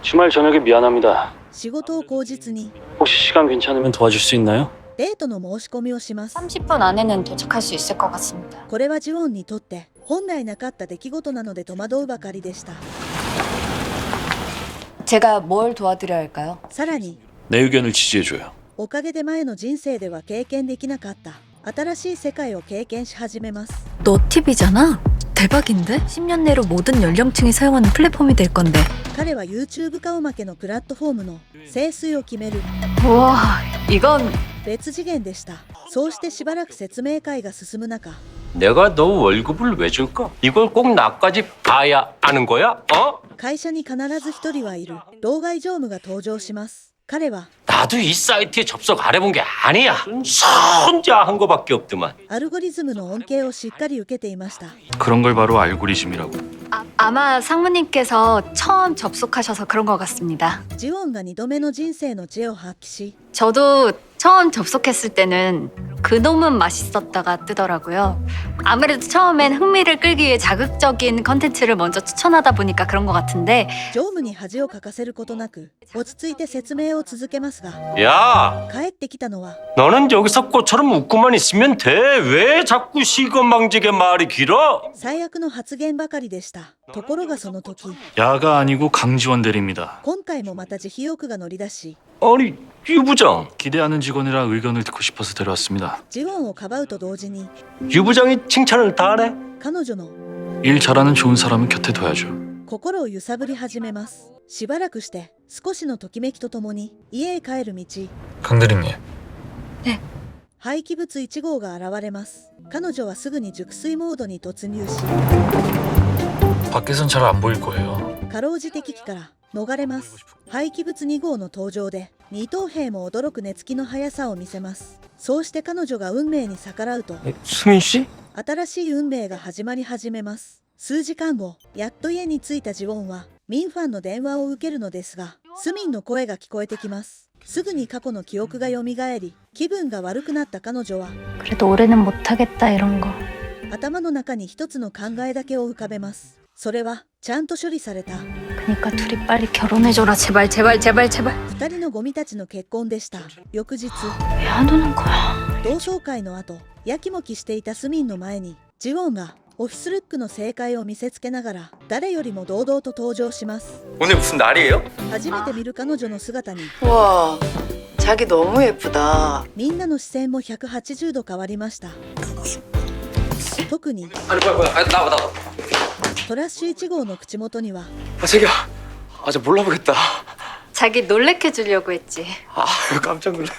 주말 저녁에 미안합니다. 仕事を口実に 혹시 시간 괜찮으면 도와줄 수 있나요? デートの申し込みをします。 30분 안에는 도착할 수 있을 것 같습니다. これはジウォンにとって本来なかった出来事なので戸惑うばかりでした。 제가 뭘 도와드려야 할까요? さらに 내 의견을 지지해줘요. おかげで前の人生では経験できなかった新しい世界を経験し始めます。 너팁이잖아. 대박인데? 10년 내로 모든 연령층이 사용하는 플랫폼이 될 건데. 彼は YouTube 顔負けのプラットフォームの整数を決める 우와, 이건 別次元でした。そうしてしばらく説明会が進む中 내가 너 월급을 왜 줄까? 이걸 꼭 나까지 봐야 아는 거야? 어? 会社に必ず一人はいる老害常務が登場します。彼は 나도 이 사이트에 접속 안 해본 게 아니야. 혼자 한 거밖에 없더만. アルゴリズムの恩恵をしっかり受けていました。 그런 걸 바로 알고리즘이라고. 아마 상무님께서 처음 접속하셔서 그런 것 같습니다. ジウォンが2度目の人生の知恵を発揮し 저도 처음 접속했을 때는 그놈은 맛있었다가 뜨더라고요. 아무래도 처음엔 흥미를 끌기 위해 자극적인 컨텐츠를 먼저 추천하다 보니까 그런 것 같은데 常務に恥をかかせることなく落ち着いて説明を続けますが 야, 帰ってきたのは 너는 여기서 꽃처럼 웃고만 있으면 돼. 왜 자꾸 시건방지게 말이 길어? 最悪の発言ばかりでした。ところがその時 야가 아니고 강지원 대리입니다. 今回もまた慈悲欲が乗り出し 아니, 유 부장. 기대하는 직원이라 의견을 듣고 싶어서 데려왔습니다. ジウォンをかばうと同時に 유 부장이 칭찬을 다 하네. 彼女の 일 잘하는 좋은 사람은 곁에 둬야죠. 心を揺さぶり始めます。しばらくして少しのときめきとともに家へ帰る道 강 대리님. 廃棄物1号が現れます。彼女はすぐに熟睡モードに突入し 밖에선 잘 안 보일 거예요. かろうじて危機から逃れます。廃棄物2号の登場で二等兵も驚く寝つきの速さを見せます。そうして彼女が運命に逆らうと 수민 씨? 新しい運命が始まり始めます。数時間後やっと家に着いたジウォンはミンファンの電話を受けるのですがスミンの声が聞こえてきます。すぐに過去の記憶が蘇り気分が悪くなった彼女は 그래도 올해는 못하겠다 이런 거. 頭の中に一つの考えだけを浮かべます。それはちゃんと処理された 그러니까 둘이 빨리 결혼해줘라 제발 제발 제발 제발. 2人のゴミたちの結婚でした。翌日 왜 안 오는 거야? 同窓会の後やきもきしていたスミンの前にジウォンがオフィスルックの正解を見せつけながら誰よりも堂々と登場します。 오늘 무슨 날이에요? 初めて見る彼女の姿に 와, 자기 너무 예쁘다. みんなの視線も180度変わりました。特に 아니 뭐야 나와トラッシュ1号の口元には 자기야 저 몰라보겠다. 자기 놀래켜 주려고 했지. 깜짝 놀랐네.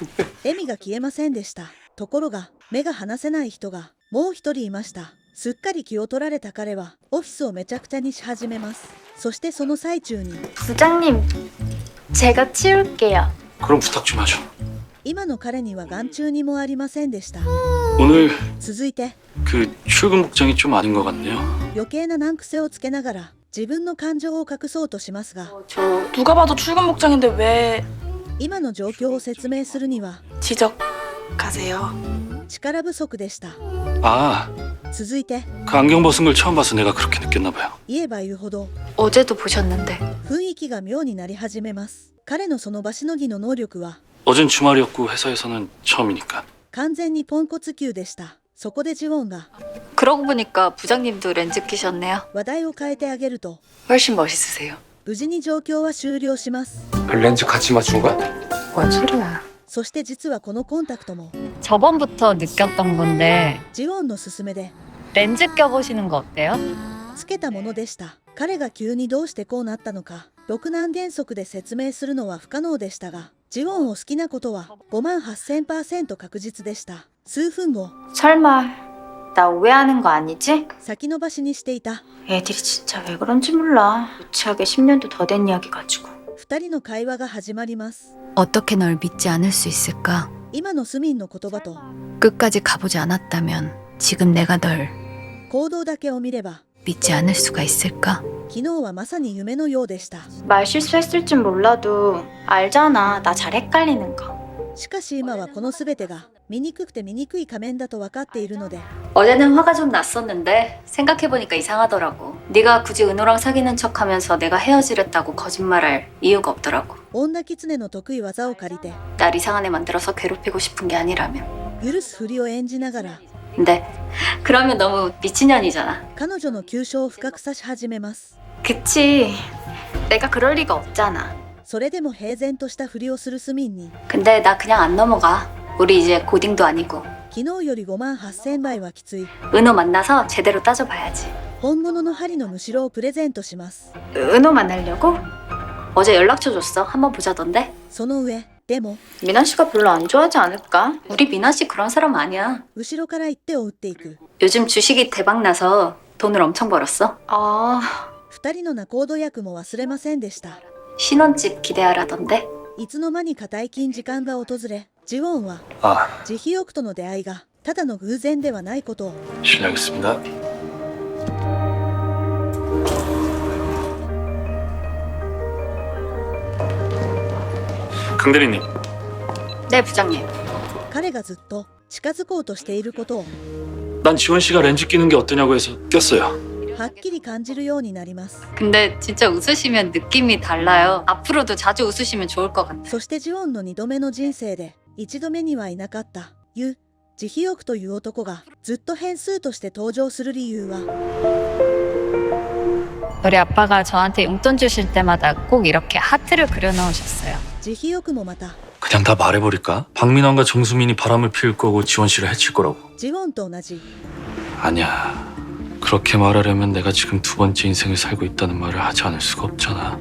笑みが消えませんでした。ところが目が離せない人がもう一人いました。すっかり気を取られた彼はオフィスをめちゃくちゃにし始めます。そしてその最中に 부장님, 제가 치울게요. 그럼 부탁 좀 하죠. 今の彼には眼中にもありませんでした。 오늘 続いて 그 출근 복장이 좀 아닌 것 같네요. 余計な難癖をつけながら自分の感情を隠そうとしますが、 누가 봐도 출근 복장인데 왜 今の状況を説明するには 지적하세요? 力不足でした。 아, 続いて 그 안경 벗은 걸 처음 봐서 내가 그렇게 느꼈나 봐요. 言えば言うほど 어제도 보셨는데 雰囲気が妙になり始めます。彼のその場しのぎの能力は 어젠 주말이었고 회사에서는 처음이니까. 完全にポンコツ級でした。そこでジウォンが 그러고 보니까 부장님도 렌즈 끼셨네요. 話題を変えてあげると 훨씬 멋있으세요. 無事に状況は終了します。 렌즈 같이 맞춘 거야? 뭔 소리야. そして実はこのコンタクトも 저번부터 느꼈던 건데 ジウォンの勧めで 렌즈 껴보시는 거 어때요? つけたものでした。彼が急にどうしてこうなったのか6難原則で説明するのは不可能でしたが、ジウォンを好きなことは 58,000% 確実でした。数分後 설마 나 오해하는 거 아니지? 先延ばしにしていた 애들이 진짜 왜 그런지 몰라. 유치하게 10년도 더 된 이야기 가지고. 2人の会話が始まります。 어떻게 널 믿지 않을 수 있을까? 今のスミンの言葉と 끝까지 가보지 않았다면 지금 내가 널 行動だけを見れば 믿지 않을 수가 있을까? 昨日はまさに夢のようでした。 말 실수했을 줄 몰라도 알잖아. 나 잘 헷갈리는 거. しかし今はこの全てが醜くて醜い仮面だと分かっているので 어제는 화가 좀 났었는데 생각해보니까 이상하더라고. 네가 굳이 은호랑 사귀는 척하면서 내가 헤어지랬다고 거짓말할 이유가 없더라고. 女狐の得意技を借りて 날 이상한 애 만들어서 괴롭히고 싶은 게 아니라면. 許すふりを演じながら 근데 그러면 너무 미친년이잖아. 彼女の急所を深く刺し始めます。 그치. 내가 그럴 리가 없잖아. それでも平然としたふりをするスミンに 근데 나 그냥 안 넘어가. 우리 이제 고딩도 아니고. 昨日より58,000倍はきつい 은호 만나서 제대로 따져봐야지. 本物の針のむしろをプレゼントします。 은호 만나려고? 어제 연락처 줬어. 한번 보자던데. その上でも 미나 씨가 별로 안 좋아하지 않을까? 우리 미나 씨 그런 사람 아니야. 後ろから一手を打っていく 요즘 주식이 대박 나서 돈을 엄청 벌었어. 아, 2人の仲人役も忘れませんでした。 신혼집 기대하라던데. いつの間にか大金時間が訪れ、ジウォンは 아, ジヒヨクとの出会いがただの偶然ではないことを 실례하겠습니다. 강 대리님, 네, 부장님. 彼がずっと近づこうとしていることを 난 지원 씨가 렌즈 끼는 게 어떠냐고 해서 꼈어요. はっきり感じるようになります。 근데 진짜 웃으시면 느낌이 달라요. 앞으로도 자주 웃으시면 좋을 것 같아. そしてジウォンの2度目の人生で1度目にはいなかったユ・ジヒヨクという男がずっと変数として登場する理由は 우리 아빠가 저한테 용돈 주실 때마다 꼭 이렇게 하트를 그려넣으셨어요. ジヒヨクもまた 그냥 다 말해버릴까? 박민환과 정수민이 바람을 피울 거고 지원 씨를 해칠 거라고. ジウォンと同じ 아니야. 그렇게 말하려면 내가 지금 두 번째 인생을 살고 있다는 말을 하지 않을 수가 없잖아.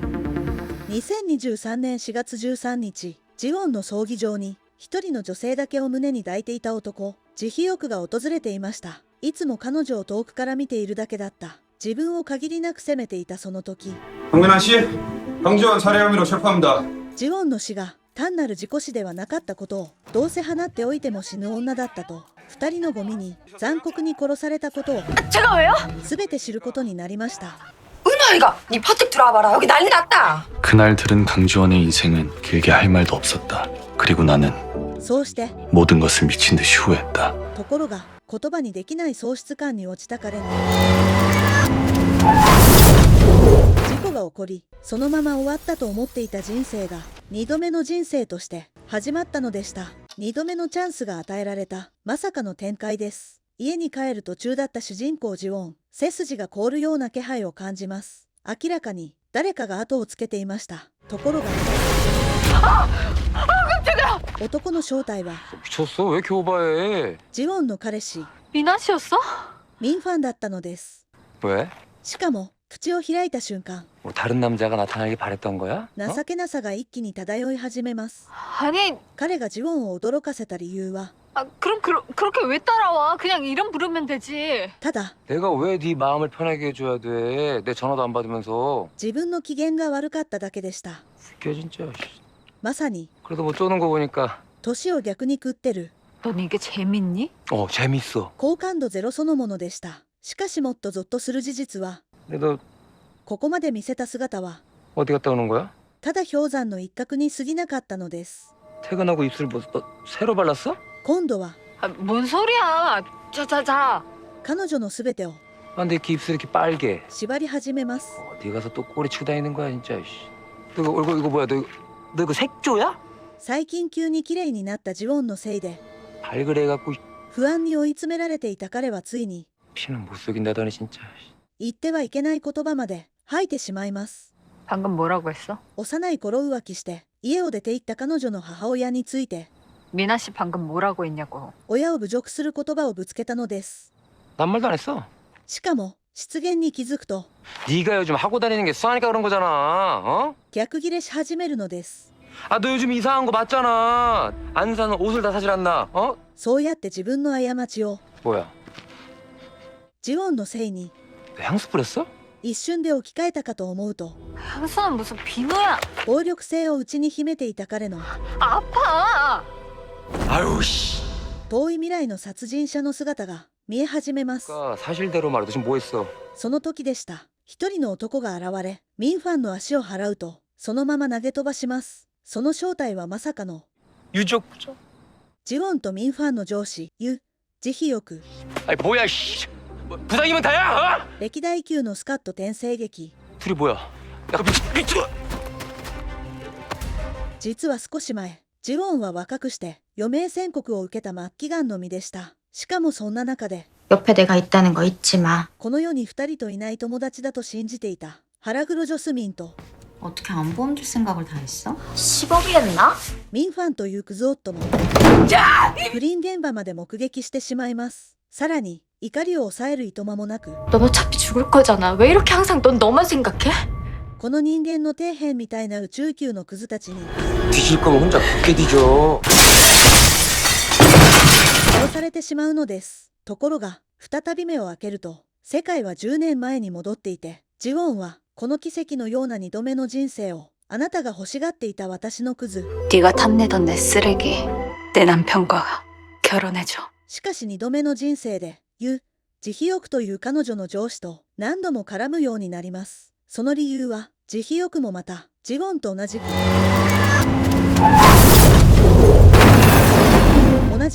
2023年4月13日ジウォンの葬儀場に一人の女性だけを胸に抱いていた男ジヒヨクが訪れていました。いつも彼女を遠くから見ているだけだった。自分を限りなく責めていたその時 박민환 씨, 강지원 살해 혐의로 체포합니다. ジウォンの死が単なる事故死ではなかったことをどうせ放っておいても死ぬ女だったと二人のゴミに残酷に殺されたことを 제가 왜요? 全て知ることになりました。 은하이가 네 파택 들어와봐라. 여기 난리 났다. 그날 들은 강지원의 인생은 길게 할 말도 없었다. 그리고 나는 そうして 모든 것을 미친 듯이 후회했다. ところが言葉にできない喪失感に落ちた彼に事故が起こりそのまま終わったと思っていた人生が2度目の人生として始まったのでした。2度目のチャンスが与えられたまさかの展開です。家に帰る途中だった主人公ジウォン、背筋が凍るような気配を感じます。明らかに誰かが後をつけていました。ところが男の正体は 미쳤어? 왜 이렇게 오바해? ジウォンの彼氏 미나 씨였어? ミンファンだったのです。 왜? しかも口を開いた瞬間 뭐 다른 남자가 나타나길 바랬던 거야? 情けなさが一気に漂い始めます。 아니, 彼がジウォンを驚かせた理由は 아, 그렇게 왜 따라와? 그냥 이름 부르면 되지. ただ 내가 왜 네 마음을 편하게 해줘야 돼? 내 전화도 안 받으면서. 自分の機嫌が悪かっただけでした。 웃겨 진짜. まさに 그래도 뭐 쪼는 거 보니까 年を逆に食ってる 넌 이게 재밌니? 재밌어. 好感度ゼロそのものでした。しかしもっとゾッとする事実は 근데 너 ここまで見せた姿は 어디 갔다 오는 거야? ただ氷山の一角に過ぎなかったのです。 퇴근하고 입술 뭐 너 새로 발랐어? 今度は 아, 뭔 소리야? 자. 彼女の全てを 아, 근데 이렇게 입술이 이렇게 빨개. 縛り始めます。 어디 가서 또 꼬리 치고 다니는 거야 진짜. 씨. 너 이거 뭐야? 너 이거 색조야? 最近急に綺麗になったジオンのせいで 발그레해갖고 不安に追い詰められていた彼はついに 피는 못 속인다더니 진짜. 言ってはいけない言葉まで吐いてしまいます。 방금 뭐라고 했어? 幼い頃浮気して家を出て行った彼女の母親について 미나 씨 방금 뭐라고 했냐고. 親を侮辱する言葉をぶつけたのです。 난 말도 안 했어. しかも失言に気づくと 네가 요즘 하고 다니는 게 수상하니까 그런 거잖아. 어? 逆ギレし始めるのです。 아, 너 요즘 이상한 거 맞잖아. 안 사는 옷을 다 사질 않나? 어? そうやって自分の過ちを 뭐야? ジオンのせいに 너 향수 뿌렸어? 一瞬で置き換えたかと思うと 향수는 무슨 비누야? 暴力性を内に秘めていた彼の 아파! 아유 씨. 遠い未来の殺人者の姿が見え始めます。 그러니까 사실대로 말해. 너 지금 뭐 했어? その時でした。一人の男が現れ、ミンファンの足を払うと、そのまま投げ飛ばします。その正体はまさかの 유적 부자? ジウォンとミンファンの上司、ユ・ジヒヨク。 아니 뭐야 씨. 뭐, 부장이면 다야? 어? 歴代級のスカット転生劇。 둘이 뭐야? 야 미쳐. 実は少し前、ジウォンは若くして余命宣告を受けた末期がんの身でした。しかもそんな中で、 옆에 내가 있다는 거 잊지 마. この世に二人といない友達だと信じていた腹黒ジョスミンと 어떻게 안보험 줄 생각을 다 했어? 10억이 했나? ミンファンというクズ夫の不倫現場まで目撃してしまいます。さらに怒りを抑えるいとまもなく 넌 어차피 죽을 거잖아. 왜 이렇게 항상 넌 너만 생각해? この人間の底辺みたいな宇宙級のクズたちに 뒤질 거면 혼자 굳게 뒤져. 殺されてしまうのです。ところが再び目を開けると世界は10年前に戻っていて、ジウォンはこの奇跡のような2度目の人生をあなたが欲しがっていた私のクズ。 네가 탐내던 내 쓰레기. 내 남편과 결혼해줘. しかし2度目の人生でユ・ジヒヨクという彼女の上司と何度も絡むようになります。その理由はジヒヨクもまたジウォンと同じ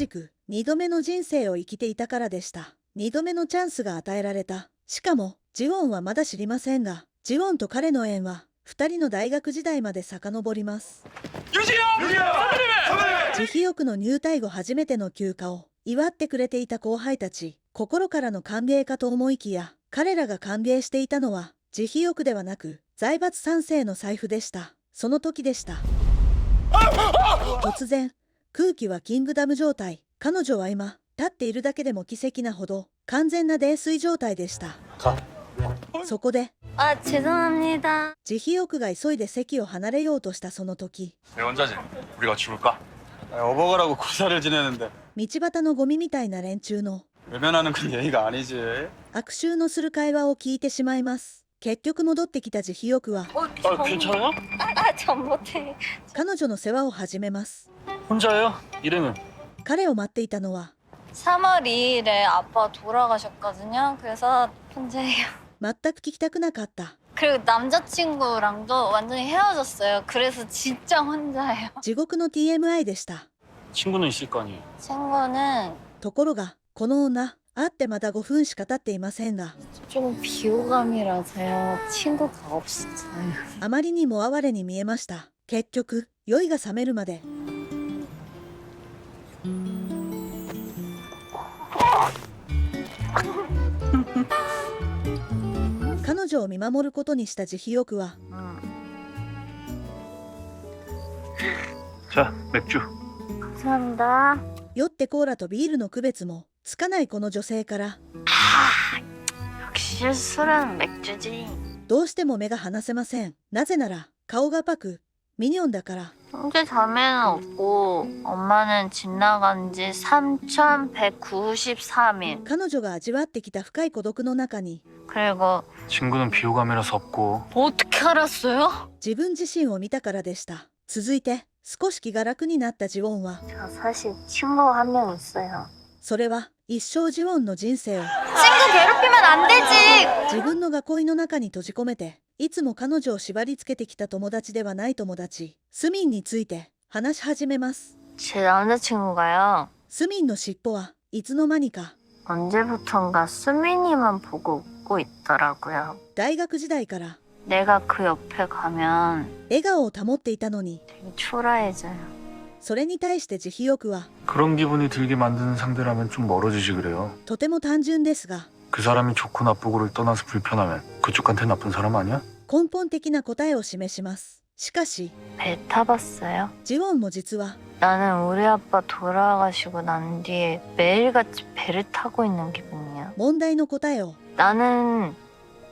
く2度目の人生を生きていたからでした。2度目のチャンスが与えられた。しかもジウォンはまだ知りませんが、ジウォンと彼の縁は2人の大学時代まで遡ります。ジヒヨクの入隊後初めての休暇を祝ってくれていた後輩たち、心からの歓迎かと思いきや、彼らが歓迎していたのはジヒヨクではなく財閥3世の財布でした。その時でした。突然空気はキングダム状態。彼女は今立っているだけでも奇跡なほど完全な泥酔状態でした。そこで 아, 죄송합니다. ジヒヨクが急いで席を離れようとしたその時、 원자진, 우리가 죽을까? 어버거라고 고사를 지내는데 道端のゴミみたいな連中の 외면하는 건 예의가 아니지. 悪臭のする会話を聞いてしまいます。結局戻ってきたジヒヨクは 괜찮아요? 전 못해. 彼女の世話を始めます。 혼자예요? 일행은? 彼を待っていたのは 3월 2일에 아빠 돌아가셨거든요. 그래서 혼자예요. 全く聞きたくなかった。 그리고 남자친구랑도 완전히 헤어졌어요. 그래서 진짜 혼자예요. 地獄の TMI でした。 친구는 있을 거 아니에요? 친구는 ところがこの女、会ってまだ5分しか経っていませんが、 좀 비호감이라서요. 친구가 없어요. あまりにも哀れに見えました。結局酔いが覚めるまで彼女を見守ることにしたジヒヨクは 자, 맥주. 감사합니다. 酔ってコーラとビールの区別もつかないこの女性から 역시 술은 맥주지. どうしても目が離せません。なぜなら顔がパク、ミニオンだから。 형제 자매는 없고 엄마는 집 나간 지 3,193일. 彼女が味わってきた深い孤独の中に 그리고 친구는 비호감이라서 없고. 어떻게 알았어요? 自分自身を見たからでした。続いて少し気が楽になったジウォンは、 저 사실 친구 한 명 있어요. それは一生ジウォンの人生を 친구 괴롭히면 안 되지. 自分の囲いの中に閉じ込めて、いつも彼女を縛り付けてきた友達ではない友達、スミンについて話し始めます。 제 남자친구가요. スミンの尻尾はいつの間にか 언제부턴가 수민이만 보고 웃고 있더라고요. 大学時代から 내가 그 옆에 가면 笑顔を保っていたのに、 되게 초라해져요. それに対して慈悲欲は 그런 기분이 들게 만드는 상대라면 좀 멀어지지 그래요. とても単純ですが、 그 사람이 좋고 나쁘고를 떠나서 불편하면 그쪽한테 나쁜 사람 아니야? 根本的な答えを示します。しかし 배 타봤어요? ジウォンも実は 나는 우리 아빠 돌아가시고 난 뒤에 매일같이 배를 타고 있는 기분이야. 問題の答えを 나는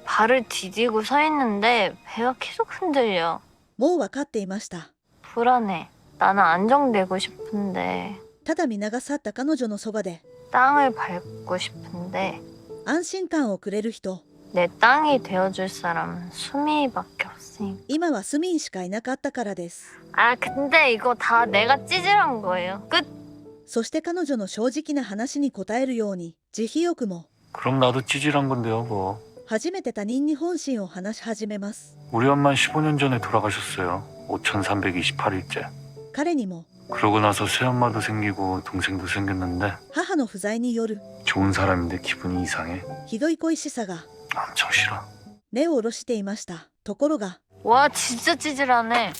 발을 디디고 서 있는데 배가 계속 흔들려. もう分かっていました。 불안해. 나는 안정되고 싶은데 ただ皆が去った彼女のそばで 땅을 밟고 싶은데 安心感をくれる人、 내 땅이 되어줄 사람은 수미밖에 없으니까. 今はスミンしかいなかったからです。 아 근데 이거 다 내가 찌질한 거예요. 끝. そして彼女の正直な話に答えるように、慈悲欲も 그럼 나도 찌질한 건데요 뭐. 初めて他人に本心を話し始めます。 우리 엄마는 15년 전에 돌아가셨어요. 5328일째. 彼にも 그러고 나서 새엄마도 생기고 동생도 생겼는데 母の不在による 좋은 사람인데 기분이 이상해. ひどい恋しさが 엄청 싫어. 根を下ろしていました。ところが 와 진짜 찌질하네.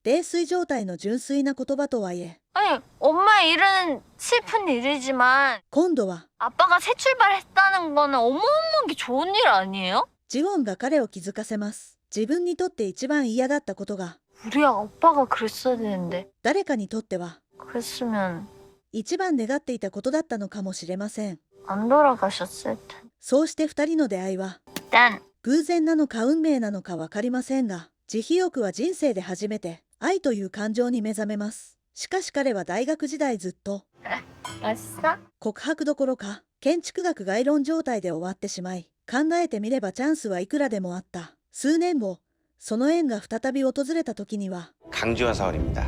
泥酔状態の純粋な言葉とはいえ、 아니 엄마 일은 슬픈 일이지만 今度は 아빠가 새 출발했다는 거는 어마어마하게 좋은 일 아니에요? ジウォンが彼を気づかせます。自分にとって一番嫌だったことが 우리 아빠가 그랬어야 되는데 誰かにとっては 그랬으면 一番願っていたことだったのかもしれません。 안 돌아가셨을 텐데. そうして二人の出会いは 일단 偶然なのか運命なのか分かりませんが、慈悲欲は人生で初めて愛という感情に目覚めます。しかし彼は大学時代ずっと 아싸? 告白どころか建築学概論状態で終わってしまい、考えてみればチャンスはいくらでもあった。数年後、その縁が再び訪れた時には 강지원 사월입니다.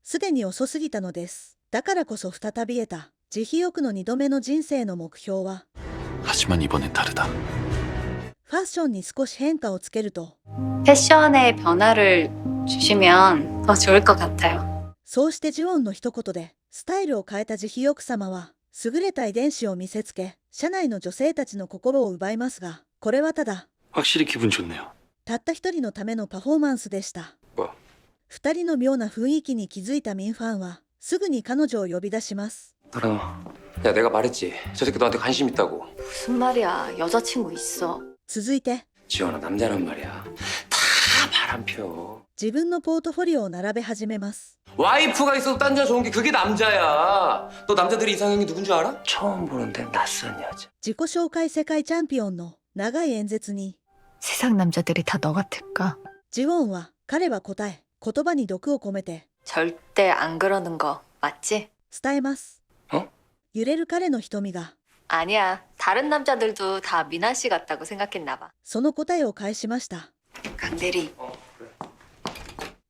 すでに遅すぎたのです。だからこそ再び得た慈悲欲の2度目の人生の目標は、 하지만 이번엔 다르다. ファッションに少し変化をつけると、 패션에 변화를 주시면 더 좋을 것 같아요. そうしてジュオンの一言でスタイルを変えた慈悲欲様は優れた遺伝子を見せつけ、社内の女性たちの心を奪いますが、これはただ 확실히 기분 좋네요. たった一人のためのパフォーマンスでした。뭐? 二人の妙な雰囲気に気づいたミンファンはすぐに彼女を呼び出します。 너랑 야 내가 말했지. 저 새끼 너한테 관심 있다고. 무슨 말이야. 여자친구 있어. 続いて 지원아 남자란 말이야. 다 바람 펴. 自分のポートフォリオを並べ始めます。 와이프가 있어도 딴 여자 좋은 게 그게 남자야. 너 남자들이 이상형이 누군 줄 알아? 처음 보는데 낯선 여자. 自己紹介世界チャンピオンの長い演説に 세상 남자들이 다 너 같을까? ジウォンは彼は答え、言葉に毒を込めて 절대 안 그러는 거 맞지? 伝えます。 어? 揺れる彼の瞳が 아니야. 다른 남자들도 다 미나 씨 같다고 생각했나 봐. その答えを返しました。 강대리.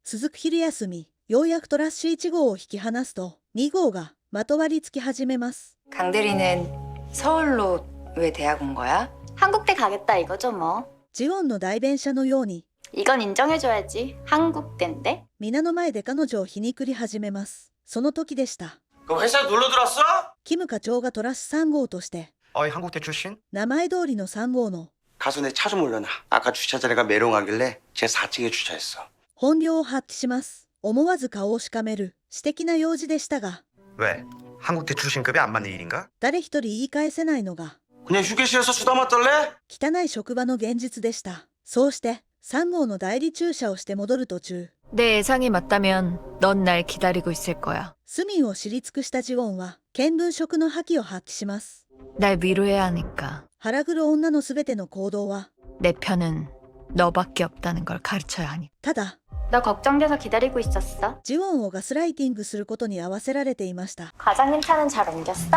続く昼休み、ようやくトラッシュ1号を引き離すと2号がまとわりつき始めます。 강대리는 서울로 왜 대학 온 거야? 한국대 가겠다 이거죠 뭐. ジウォンの代弁者のように 이건 인정해줘야지. 한국대인데. 皆の前で彼女を皮肉り始めます。その時でした。 그럼 회사에 놀러 들어왔어? キム課長がトラッシュ3号として 어이 한국대 출신? 名前通りの3号の 가서 내 차 좀 올려놔. 아까 주차 자리가 메롱하길래 제 4층에 주차했어. 本領を発揮します。思わず顔をしかめる私的な用事でしたが、 왜? 한국대 출신급에 안 맞는 일인가? 誰一人言い返せないのが 그냥 휴게실에서 수다 맞달래? 汚い職場の現実でした。そうして3号の代理駐車をして戻る途中、 내 예상이 맞다면 넌 날 기다리고 있을 거야. スミンを知り尽くしたジウォンは見聞色の覇気を発揮します。 날 위로해야 하니까. 腹黒女のすべての行動は 내 편은 너밖에 없다는 걸 가르쳐야 하니. ただ 너 걱정돼서 기다리고 있었어. ジウォンをガスライティングすることに合わせられていました。 과장님 차는 잘 옮겼어?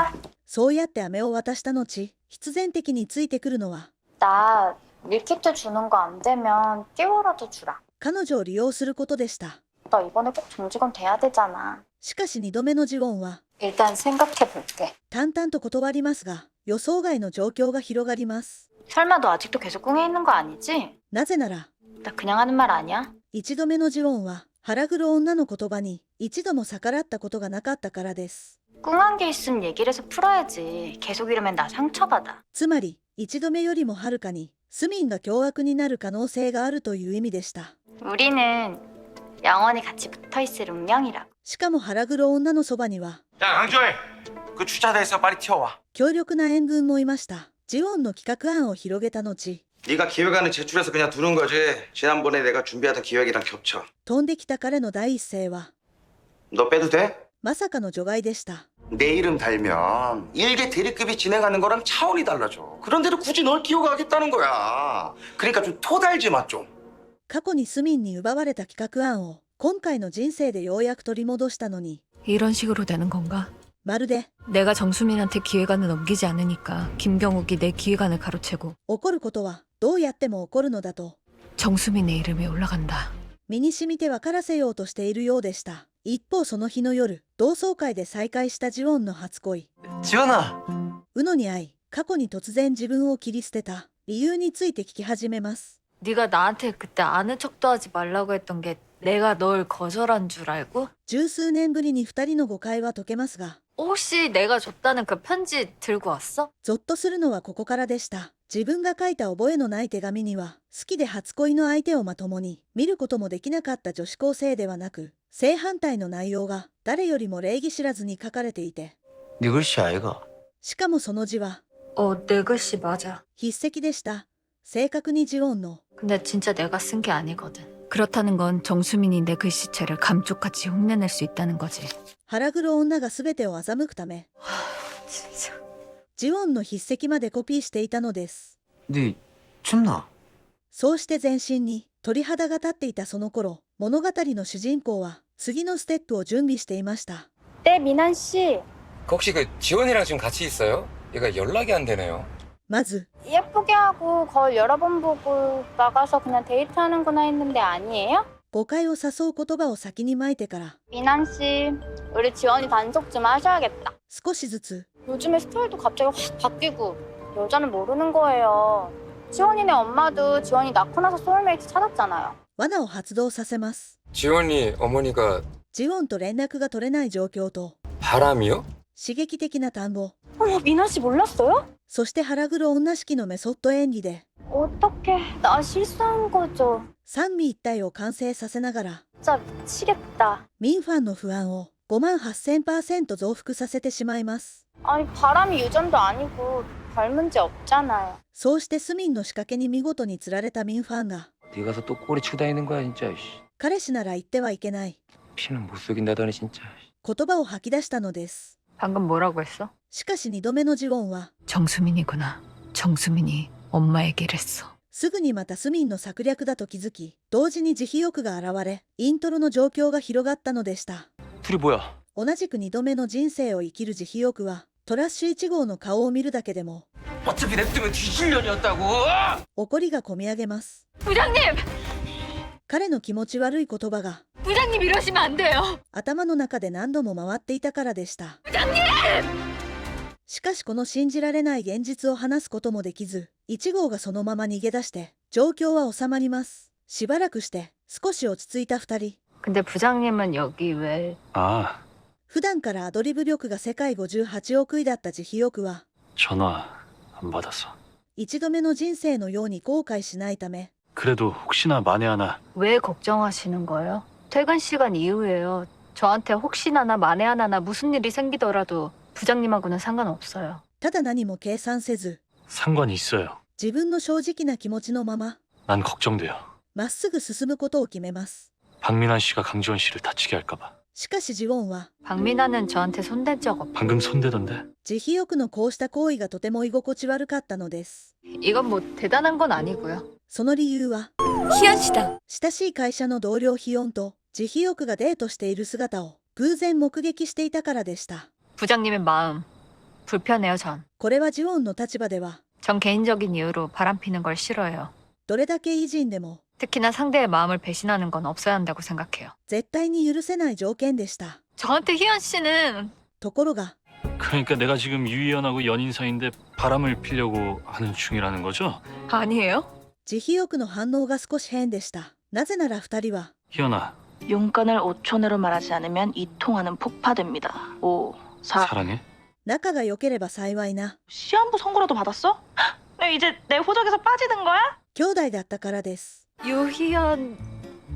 そうやって飴を渡した後、必然的についてくるのは 나 밀키트 주는 거 안 되면 띄워라도 주라. 彼女を利用することでした。너 이번에 꼭 정직원 돼야 되잖아. しかし2度目のジウォンは 일단 생각해볼게. 淡々と断りますが、予想外の状況が広がります。 설마 너 아직도 계속 꿍에 있는 거 아니지? なぜなら、 나 그냥 하는 말 아니야? 1度目のジウォンは腹黒女の言葉に一度も逆らったことがなかったからです。 꿍한 게 있으면 얘기를 해서 풀어야지. 계속 이러면 나 상처받아. つまり、1度目よりもはるかにスミンが凶悪になる可能性があるという意味でした。 우리는 영원히 같이 붙어있을 운명이라고. しかも腹黒女のそばには 야 강조해. 그 주차장에서 빨리 튀어와. 強力な援軍もいました。ジオンの企画案を広げた後、 네가 기획안을 제출해서 그냥 두는 거지. 지난번에 내가 준비하던 기획이랑 겹쳐. 飛んできた彼の第一声は 너 빼도 돼? まさかの除外でした。 내 이름 달면 일개 대리급이 진행하는 거랑 차원이 달라져. 그런데도 굳이 널 기억하겠다는 거야. 그러니까 좀 토달지 마 좀. 過去にスミンに奪われた企画案を今回の人生でようやく取り戻したのに、 이런 식으로 되는 건가? まるで 내가 정수민한테 기획안을 넘기지 않으니까 김경욱이 내 기획안을 가로채고 起こることはどうやっても起こるのだと 정수민의 이름이 올라간다. 身に染みて分からせようとしているようでした。一方その日の夜、同窓会で再会したジオンの初恋。 지원아. ウノに会い、過去に突然自分を切り捨てた理由について聞き始めます。 네가 나한테 그때 아는 척도 하지 말라고 했던 게 내가 널 거절한 줄 알고? 十数年ぶりに二人の誤解は解けますが、 혹시 내가 줬다는 그 편지 들고 왔어? ゾッとするのはここからでした。自分が書いた覚えのない手紙には、好きで初恋の相手をまともに見ることもできなかった女子高生ではなく、正反対の内容が誰よりも礼儀知らずに書かれていて、 네 글씨 아이가? しかもその字は 내 글씨 맞아. 筆跡でした。正確にジオンの 근데 진짜 내가 쓴 게 아니거든. 그렇다는 건 정수민이 내 글씨체를 감쪽같이 흉내낼 수 있다는 거지. 腹黒女が全てを欺くため、 진짜. ジオンの筆跡までコピーしていたのです。 네 춥나? そうして全身に鳥肌が立っていたその頃、物語の主人公は次のステップを準備していました。 네, 미난 씨. 혹시 그 지원이랑 지금 같이 있어요? 얘가 연락이 안 되네요. まず、 예쁘게 하고 거울 여러 번 보고 나가서 그냥 데이트하는구나 했는데 아니에요? 誤解を誘う言葉を先にまいてから、 미난 씨, 우리 지원이 단속 좀 하셔야겠다. 少しずつ 요즘에 스타일도 갑자기 확 바뀌고 여자는 모르는 거예요. 지원이네 엄마도 지원이 낳고 나서 소울메이트 찾았잖아요. 罠を発動させます。 지원이 어머니가 ジオンと連絡が取れない状況と、 바람이요? 刺激的な単語、 어머, 미난 씨 몰랐어요? そして腹黒女式のメソッド演技で、 어떡해, 나 실수한 거죠. 三位一体を完成させながら、 진짜 미치겠다. ミンファンの不安を 58,000% 増幅させてしまいます。 아니 바람이 유전도 아니고 별 문제 없잖아요. そうしてスミンの仕掛けに見事に釣られたミンファンが、 네 가서 또 꼬리 치고 다니는 거야 진짜. 彼氏なら言ってはいけない 피는 못 속인다더니 진짜. 言葉を吐き出したのです。 방금 뭐라고 했어? しかし2度目のジオンは、 정수민이구나. 정수민이 엄마 얘기를 했어. すぐにまたスミンの策略だと気づき、同時に慈悲欲が現れ、イントロの状況が広がったのでした。 둘이 뭐야? 同じく2度目の人生を生きる慈悲欲は、トラッシュ1号の顔を見るだけでも、 어차피 냅두면 뒤질 년이었다고. 怒りがこみ上げます。 부장님! 彼の気持ち悪い言葉が、 부장님 이러시면 안 돼요. 頭の中で何度も回っていたからでした。 부장님! しかしこの信じられない現実を話すこともできず、1号がそのまま逃げ出して、状況は収まります。しばらくして、少し落ち着いた2人。 근데 부장님은 여기 왜? 아, 普段からアドリブ力が世界58億位だった慈悲欲は、 전화 안 받았어. 1度目の人生のように後悔しないため、 그래도 혹시나 만에 하나 왜 걱정하시는 거예요? 퇴근 시간 이후에요. 저한테 혹시나나 만에 하나나 무슨 일이 생기더라도 부장님하고는 상관없어요. ただ何も計算せず、 상관이 있어요. 自分の正直な気持ちのまま、 난 걱정돼요. まっすぐ進むことを決めます。 박민환 씨가 강지원 씨를 다치게 할까봐. しかしジオンは、 박민아는 저한테 손댄 적 없. 방금 손대던데? 慈悲欲のこうした行為がとても居心地悪かったのです。 이건 뭐 대단한 건 아니고요. その理由は、 희연 씨다. 親しい会社の同僚ヒヨンと慈悲欲がデートしている姿を偶然目撃していたからでした。 부장님의 마음 불편해요 전. これはジオンの立場では、 전 개인적인 이유로 바람 피는 걸 싫어해요. どれだけ偉人でも、 특히나 상대의 마음을 배신하는 건 없어야 한다고 생각해요. 絶対に許せない条件でした。 저한테 희연 씨는 ところが 그러니까 내가 지금 유희연하고 연인 사이인데 바람을 피려고 하는 중이라는 거죠? 아니에요? 慈悲欲の反応が少し変でした。なぜなら二人は 희연아, 용건을 5초 내로 말하지 않으면 이 통화는 폭파됩니다. 5, 4. 사랑해? 仲が良ければ幸いな。 시한부 선고라도 받았어? 헉, 이제 내 호적에서 빠지는 거야? 兄弟だったからです。 유희연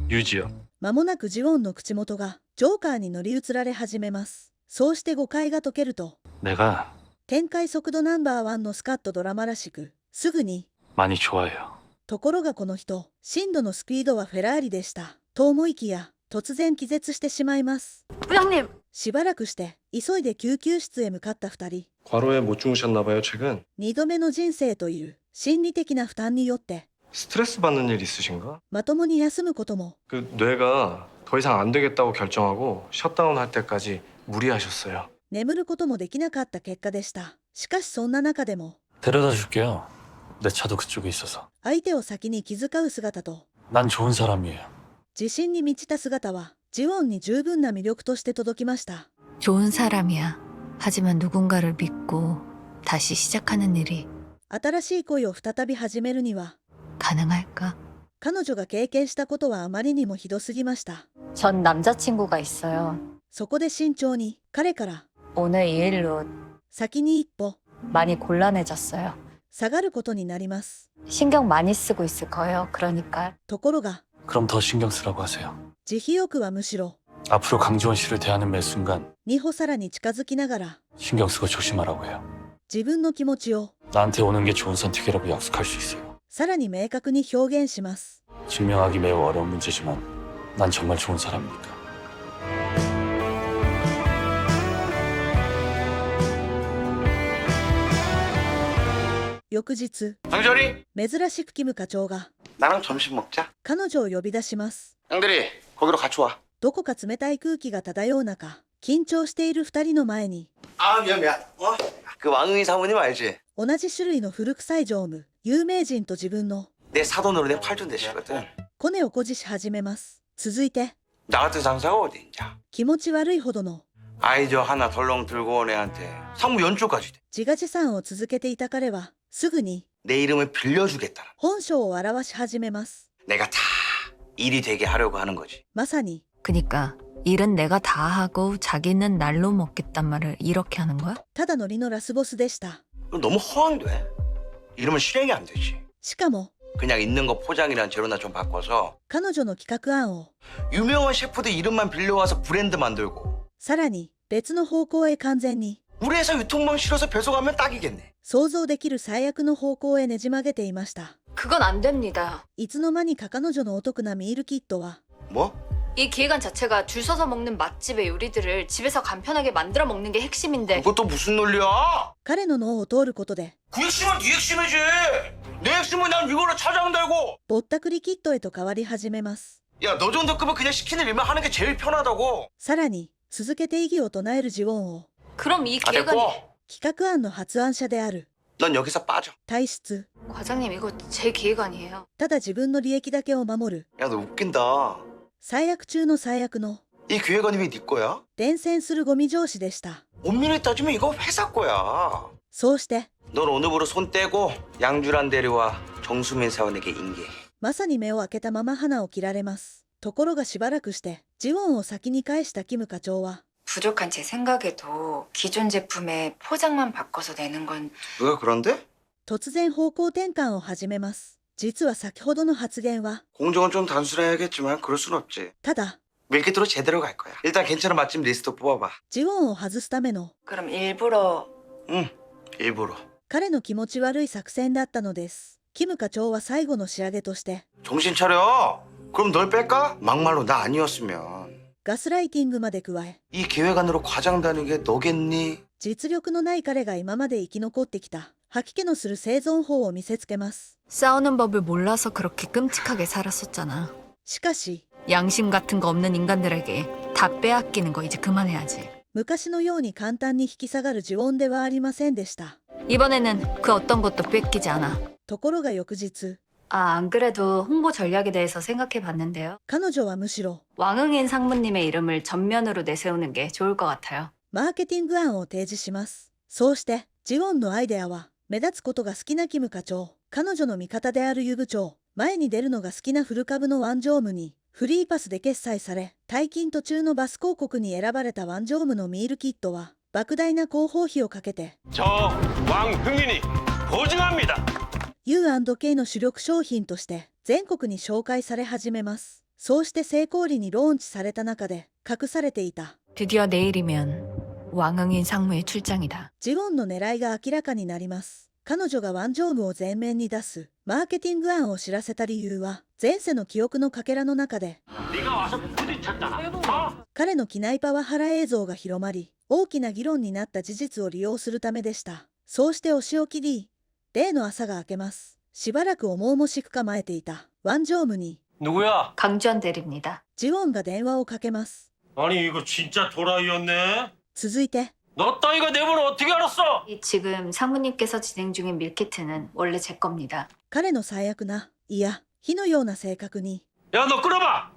유지연. 間もなくジウォンの口元がジョーカーに乗り移られ始めます。そうして誤解が解けると、 내가 展開速度ナンバーワンのスカッとドラマらしく、すぐに、 많이 좋아해요. ところがこの人、深度のスピードはフェラーリでした。と思いきや、突然気絶してしまいます。 부장님 しばらくして、急いで救急室へ向かった二人。 과로에 못 주무셨나 봐요, 최근. 二度目の人生という心理的な負担によって、 스트레스 받는 일 있으신가? まともに休むことも、 그 뇌가 더 이상 안 되겠다고 결정하고 셧다운 할 때까지 무리하셨어요. 眠ることもできなかった結果でした。しかしそんな中でも、 데려다 줄게요. 내 차도 그쪽에 있어서. 相手を先に気遣う姿と、 난 좋은 사람이에요. 自信に満ちた姿は、ジウォンに十分な魅力として届きました。 좋은 사람이야. 하지만 누군가를 믿고 다시 시작하는 일이 新しい恋を再び始めるには、 가능할까? 彼女が経験したことはあまりにもひどすぎました。 전 남자친구가 있어요. そこで慎重に、彼から、 오늘 이 일로 先に一歩、 많이 곤란해졌어요. 下がることになります。 신경 많이 쓰고 있을 거예요. 그러니까 ところが、 그럼 더 신경 쓰라고 하세요. 慈悲欲はむしろ、 앞으로 강지원 씨를 대하는 매 순간 2歩さらに近づきながら、 신경 쓰고 조심하라고 해요. 自分の気持ちを、 나한테 오는 게 좋은 선택이라고 약속할 수 있어요. さらに明確に表現します。 증명하기 매우 어려운 문제지만 난 정말 좋은 사람이니까. 翌日、 장조리, 珍しくキム課長が、 나랑 점심 먹자. 彼女を呼び出します。 양대리, 거기로 같이 와. どこか冷たい空気が漂う中、緊張している二人の前に、 아, 미안. 그 왕응이 사모님 알지? 同じ種類の古臭い常務、有名人と自分の 내 사돈으로 내 팔촌 되시거든. コネを誇示し始めます。続いて、 나 같은 상사가 어디 있냐? 気持ち悪いほどの 아이디어 하나 덜렁 들고 온 애한테 상무 연초까지 돼. 自画自賛を続けていた彼は、すぐに 내 이름을 빌려주겠다. 本性を表し始めます。 내가 다 일이 되게 하려고 하는 거지. まさに、 그니까 일은 내가 다 하고 자기는 날로 먹겠단 말을 이렇게 하는 거야? ただのりのラスボスでした。 너무 허황돼. 이러면 실행이 안 되지. しかも、 그냥 있는 거 포장이랑 재료나 좀 바꿔서 彼女の企画案を、 유명한 셰프들 이름만 빌려와서 브랜드 만들고 さらに別の方向へ完全に、 우리 회사 유통망 실어서 배송하면 딱이겠네. 想像できる最悪の方向へねじ曲げていました。 그건 안 됩니다. いつの間にか彼女のお得なミールキットは、 뭐? 이 기획안 자체가 줄 서서 먹는 맛집의 요리들을 집에서 간편하게 만들어 먹는 게 핵심인데 그것도 무슨 논리야? 彼の脳を通ることで、 그 핵심은 네 핵심이지. 내 핵심은 난 이걸로 찾아온다고. ぼったくりキットへと変わり始めます。 야, 너 정도 급은 그냥 시키는 일만 하는 게 제일 편하다고. さらに、続けて異議を唱えるジウォンを、 그럼 이 아, 기획안이 됐고. 企画案の発案者である、 넌 여기서 빠져. 体質、 과장님 이거 제 기획안이에요. ただ自分の利益だけを守る、 야, 너 웃긴다. 最悪中の最悪の、 이 기획안이 왜 네 거야? 伝染するゴミ上司でした。 엄밀히 따지면 이거 회사 거야. そうして、 넌 오늘부로 손 떼고 양주란 대리와 정수민 사원에게 인계해. まさに目を開けたまま花を切られます。ところがしばらくして、ジウォンを先に返したキム課長は、 부족한 제 생각에도 기존 제품의 포장만 바꿔서 내는 건 뭐야, 그런데? 突然方向転換を始めます。実は先ほどの発言は、 공정은 좀 단순해야겠지만 그럴 순 없지. ただ、 밀키트로 제대로 갈 거야. 일단 괜찮은 맛집 리스트 뽑아봐. ジウォンを外すための、 그럼 일부러 응, 일부러. 彼の気持ち悪い作戦だったのです。キム課長は最後の仕上げとして、 정신 차려. 그럼 널 뺄까? 막말로 나 아니었으면. ガスライティングまで加え、 이 계획안으로 과장 다는 게 너겠니? 実力のない彼が今まで生き残ってきた、吐き気のする生存法を見せつけます。 싸우는 법을 몰라서 그렇게 끔찍하게 살았었잖아. しかし、 양심 같은 거 없는 인간들에게 다 빼앗기는 거 이제 그만해야지. 昔のように簡単に引き下がるジウォンではありませんでした。 이번에는 그 어떤 것도 뺏기지 않아. ところが翌日、 아, 안 그래도 홍보 전략에 대해서 생각해 봤는데요. 彼女はむしろ 왕응인 상무님의 이름을 전면으로 내세우는 게 좋을 것 같아요. マーケティング案を提示します。そうして、ジオンのアイデアは、目立つことが好きなキム課長、彼女の味方であるユ部長、前に出るのが好きなフル株のワンジョームに、フリーパスで決済され、退勤途中のバス広告に選ばれたワンジョームのミールキットは、莫大な広報費をかけて、 저 왕흥인이 보증합니다. U&K の主力商品として全国に紹介され始めます。そうして成功裏にローンチされた中で隠されていた 드디어 내일이면 왕응인 상무의 출장이다. ジオンの狙いが明らかになります。彼女がワンジョームを前面に出すマーケティング案を知らせた理由は前世の記憶のかけらの中で 네가 와서 부딪혔잖아. 彼の機内パワハラ映像が広まり大きな議論になった事実を利用するためでした。そうして押しを切り例の朝が明けます。しばらく重々しく構えていたワンジョームに 누구야? 강주한 대리입니다. ジオンが電話をかけます。 아니 이거 진짜 도라이였네. 続いて 너 따위가 내 번호 어떻게 알았어? 지금 상무님께서 진행 중인 밀키트는 원래 제 겁니다. 彼の最悪な、いや、火のような性格に 야 너 끊어봐.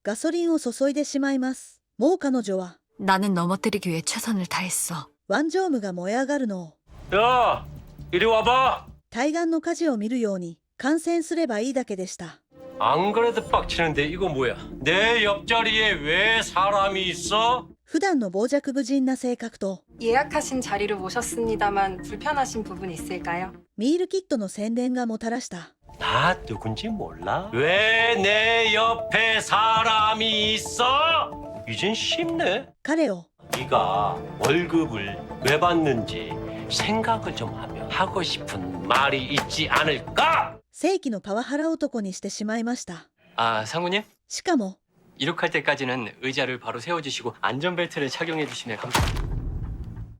ガソリンを注いでしまいます。もう彼女は 나는 넘어뜨리기 위해 최선을 다했어. ワンジョームが燃え上がるのを 야 이리 와봐. 対岸の火事を見るように観戦すればいいだけでした。 안 그래도 빡치는데 이거 뭐야? 내 옆자리에 왜 사람이 있어? 普段の傍若無人な性格と 예약하신 자리로 모셨습니다만 불편하신 부분 있을까요? ミールキットの宣伝がもたらした 나 누군지 몰라? 왜 내 옆에 사람이 있어? 이젠 쉽네. 彼を 네가 월급을 왜 받는지 생각을 좀 하면 하고 싶은 말이 있지 않을까? 正規のパワハラ男にしてしまいました。 아, 상무님? しかも 이륙할 때까지는 의자를 바로 세워주시고 안전벨트를 착용해주시면 감사합니다.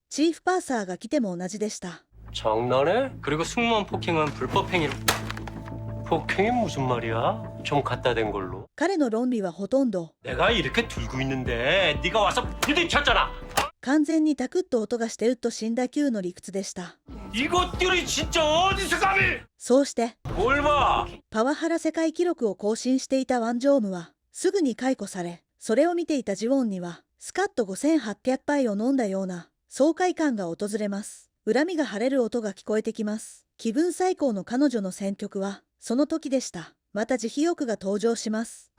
チーフパーサーが来ても同じでした。 장난해? 그리고 승무원 폭행은 불법 행위로. 폭행이 무슨 말이야? 좀 갖다 댄 걸로. 彼の論理はほとんど 내가 이렇게 들고 있는데 네가 와서 부딪혔잖아. 完全にタクッと音がしてうっと死んだ級の理屈でした。 이것들이 진짜 어디서 감히? そうして 뭘 봐? パワハラ世界記録を更新していたワンジョームはすぐに解雇され、それを見ていたジオンにはスカッと5800杯を飲んだような爽快感が訪れます。恨みが晴れる音が聞こえてきます。気分最高の彼女の選曲はその時でした。また慈悲欲が登場します。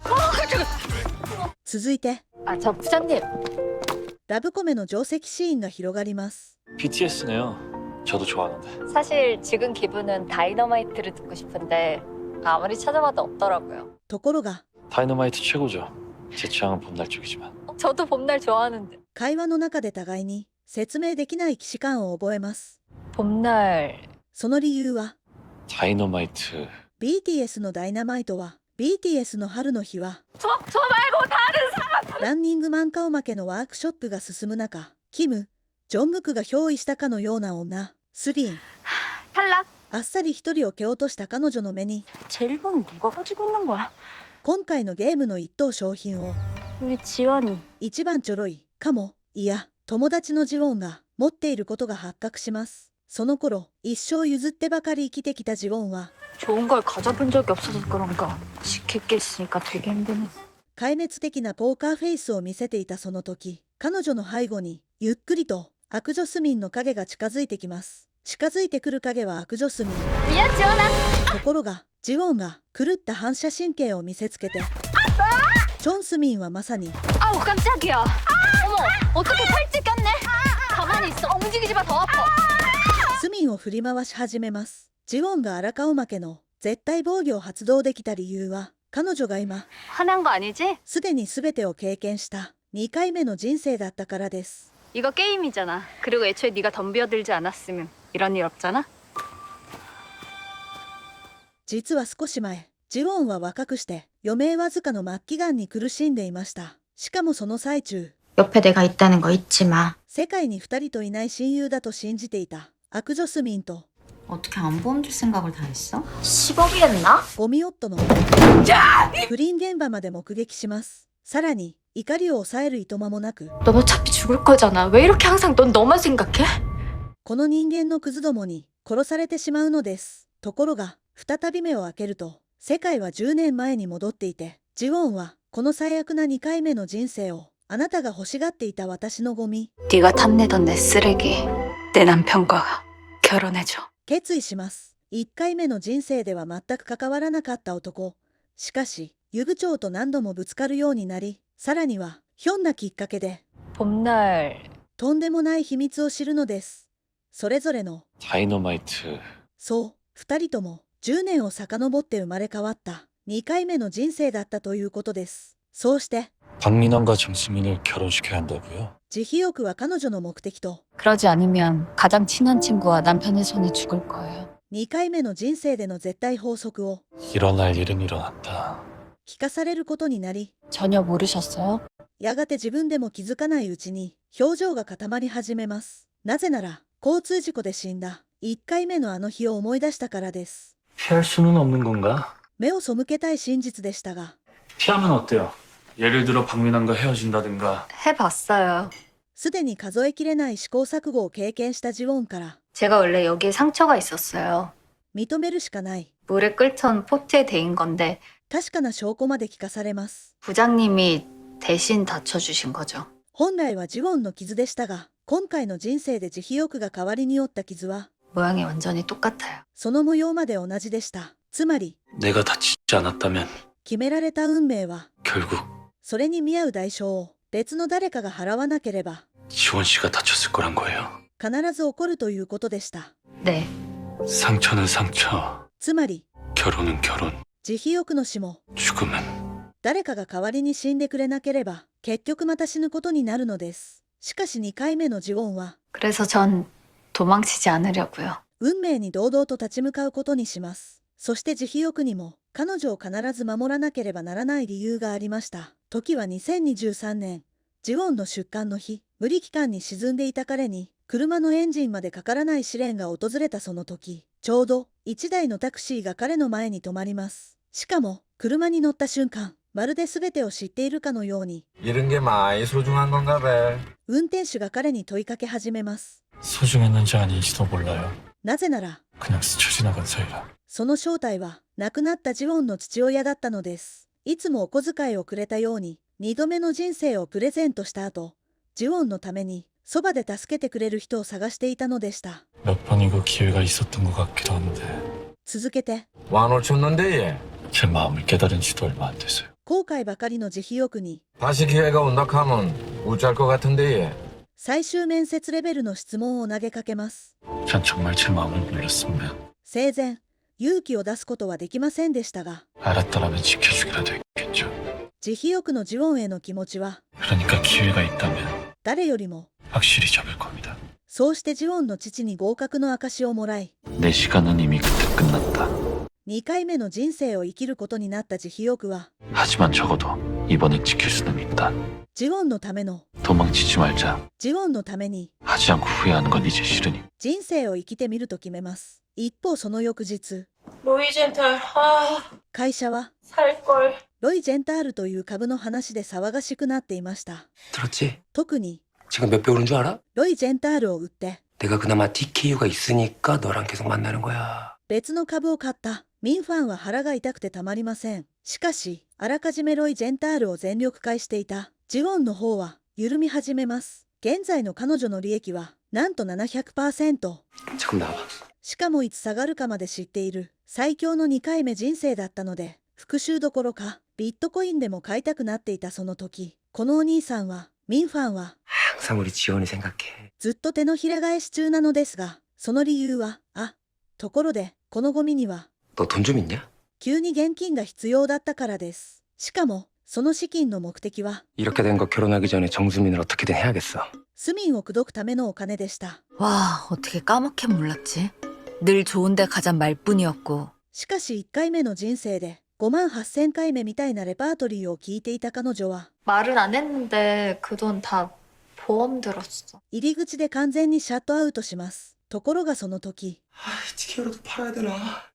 続いて 아, 저 부장님. ラブコメの定石シーンが広がります。 BTS네요. 저도 좋아하는데. 사실 지금 기분은 다이너마이트를 듣고 싶은데 아무리 찾아봐도 없더라고요. ところが 다이너마이트 최고죠. 제 취향은 봄날 쪽이지만. 저도 봄날 좋아하는데. 会話の中で互いに説明できない既視感を覚えます。 봄날. その理由は 다이너마이트. BTS のダイナマイトは BTS の春の日は 저 말고 다른 사람. ランニングマン顔負けのワークショップが進む中、キム、ジョンムクが憑依したかのような女、スリン、 탈락. あっさり一人を蹴落とした彼女の目に、 제일본은 누가 가지고 있는 거야? 今回のゲームの一等商品を、 우리 지원이. 一番ちょろい、かも、いや、友達のジオンが持っていることが発覚します。その頃、一生譲ってばかり生きてきたジオンは、 좋은 걸 가져본 적이 없어서 그런가. 지킬 게 있으니까 되게 힘드네. 壊滅的なポーカーフェイスを見せていたその時、彼女の背後に、ゆっくりと悪女スミンの影が近づいてきます。近づいてくる影は悪女スミン。 미안 지원아. ところが、ジオンが狂った反射神経を見せつけて、チョンスミンはまさに、 아우 깜짝이야. 어머 어떻게 팔찌 꼈네. 가만히 있어. 움직이지 마. 더 아파. スミンを振り回し始めます。ジオンが荒顔負けの絶対防御を発動できた理由は、彼女が今、 화난 거 아니지? すでに全てを経験した2回目の人生だったからです。 이거 게임이잖아. 그리고 애초에 네가 덤벼들지 않았으면 이런 일 없잖아. 実は少し前、ジオンは若くして余命わずかの末期がんに苦しんでいました。しかもその最中、 옆에 내가 있다는 거 잊지 마. 世界に2人といない親友だと信じていた悪女スミンと 어떻게 안보험 줄 생각을 다 했어? 10억이었나? ゴミ夫の不倫現場まで目撃します。さらに怒りを抑えるいとまもなく、 넌 어차피 죽을 거잖아. 왜 이렇게 항상 넌 너만 생각해? この人間のクズどもに殺されてしまうのです。ところが、再び目を開けると、世界は10年前に戻っていて、ジウォンはこの最悪な2回目の人生をあなたが欲しがっていた私のゴミ、 네가 탐내던 내 쓰레기, 내 남편과 결혼해줘. 決意します。1回目の人生では全く関わらなかった男。しかし、ユ部長と何度もぶつかるようになり、さらには、ひょんなきっかけで、 봄날 とんでもない秘密を知るのです。それぞれの、 다이너마이트. そう、2人とも10年を遡って生まれ変わった2回目の人生だったということです。そうして、 박민환과 정수민을 결혼시켜야 한다고요? 慈悲欲は彼女の目的と、 그러지 않으면 가장 친한 친구와 남편의 손에 죽을 거예요. 2回目の人生での絶対法則を 일어날 일은 일어났다. 聞かされることになり、 전혀 모르셨어요? やがて自分でも気づかないうちに表情が固まり始めます。なぜなら、交通事故で死んだ1回目のあの日を思い出したからです。 피할 수는 없는 건가? 目を背けたい真実でしたが、 피하면 어때요? 예를 들어 박민환과 헤어진다든가. 해봤어요. すでに数えきれない試行錯誤を経験したジウォンから、 제가 원래 여기에 상처가 있었어요. 認めるしかない、 물에 끓던 포트에 데인 건데 確かな証拠まで聞かされます。 부장님이 대신 다쳐주신 거죠. 本来はジウォンの傷でしたが、今回の人生で慈悲欲が代わりに負った傷は、 모양이 완전히 똑같아요. その模様まで同じでした。つまり、 내가 다치지 않았다면 決められた運命は、 결국 それに見合う代償を別の誰かが払わなければ、 지원 씨가 다쳤을 거란 거예요. 必ず起こるということでした。 네. 상처는 상처, つまり、 결혼은 결혼, 慈悲欲の死も、 죽음은 誰かが代わりに死んでくれなければ、結局また死ぬことになるのです。しかし2回目のジウォンは、 그래서 전 도망치지 않으려고요. 運命に堂々と立ち向かうことにします。そして慈悲欲にも、彼女を必ず守らなければならない理由がありました。時は2023年、ジウォンの出棺の日、無力感に沈んでいた彼に、車のエンジンまでかからない試練が訪れたその時、ちょうど1台のタクシーが彼の前に止まります。しかも、車に乗った瞬間、まるで全てを知っているかのように、 이런 게 많이 소중한 건가 봐. 運転手が彼に問いかけ始めます。 소중했는지 아닌지도 몰라요. なぜなら、 그냥 스쳐 지나간 사이라. その正体は亡くなったジウォンの父親だったのです。いつもお小遣いをくれたように2度目の人生をプレゼントした後、ジウォンのためにそばで助けてくれる人を探していたのでした。 몇 번이고 기회가 있었던 것 같기도 한데 続けて、 와놓쳤는데 얘. 제 마음을 깨달은 지도 얼마 안 됐어요. 後悔ばかりの慈悲欲に 다시 기회가 온다 하면 우짤 것 같은데 얘. 最終面接レベルの質問を投げかけます。 전 정말 제 마음을 몰랐습니다. 生前、勇気を出すことはできませんでしたが、 알았다라면 지켜주기라도 했겠죠. 慈悲欲のジウォンへの気持ちは 그러니까 기회가 있다면 誰よりも、 확실히 잡을 겁니다. そうしてジウォンの父に合格の証をもらい、 내 시간은 이미 그때 끝났다. 2回目の人生を生きることになった慈悲欲は、 하지만 적어도 이번엔 지킬 수는 있다. ジウォンのための、 도망치지 말자. ジウォンのために、 하지 않고 후회하는 건 이제 싫으니. 人生を生きてみると決めます。一方その翌日、 로이 젠탈, 会社は 살걸. ロイ・ジェンタールという株の話で騒がしくなっていました。 들었지? 特に 지금 몇 배 오른 줄 알아? ロイ・ジェンタールを売って 내가 그나마 TKU가 있으니까 너랑 계속 만나는 거야. 別の株を買ったミンファンは腹が痛くてたまりません。しかし、あらかじめロイ・ジェンタールを全力買いしていたジウォンの方は緩み始めます。現在の彼女の利益はなんと700%。 잠깐 나와봐. しかもいつ下がるかまで知っている最強の2回目人生だったので、復讐どころかビットコインでも買いたくなっていたその時、このお兄さんは、ミンファンは 항상 우리 지원이 생각해. ずっと手のひら返し中なのですが、その理由は、ところで、このゴミには、 너 돈 좀 있냐? 急に現金が必要だったからです。しかも、その資金の目的は、 이렇게 된 거 결혼하기 전에 정수민을 어떻게든 해야겠어. スミンを口説くためのお金でした。 와, 어떻게 까맣게 몰랐지? 늘 좋은데 가장 말뿐이었고. しかし1回目の人生で、58,000回目みたいなレパートリーを聞いていた彼女は、 말은 안 했는데 그 돈 다 보험 들었어. 入り口で完全にシャットアウトします。ところがその時、 TKU라도 팔아야 되나?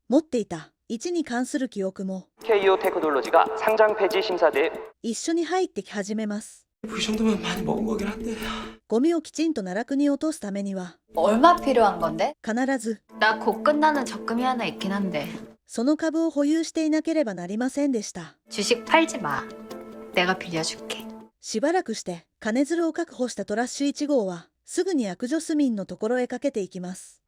持っていた1に関する記憶も TKO 테크놀로지가 상장 폐지 심사대 一緒に入ってき始めます。 이 정도면 많이 먹은 거긴 한데. ゴミをきちんと奈落に落とすためには 얼마 필요한 건데? 必ず 나 곧 끝나는 적금이 하나 있긴 한데. その株を保有していなければなりませんでした。 주식 팔지 마. 내가 빌려줄게. しばらくして金づるを確保したトラッシュ1号はすぐに悪女スミンのところへかけていきます。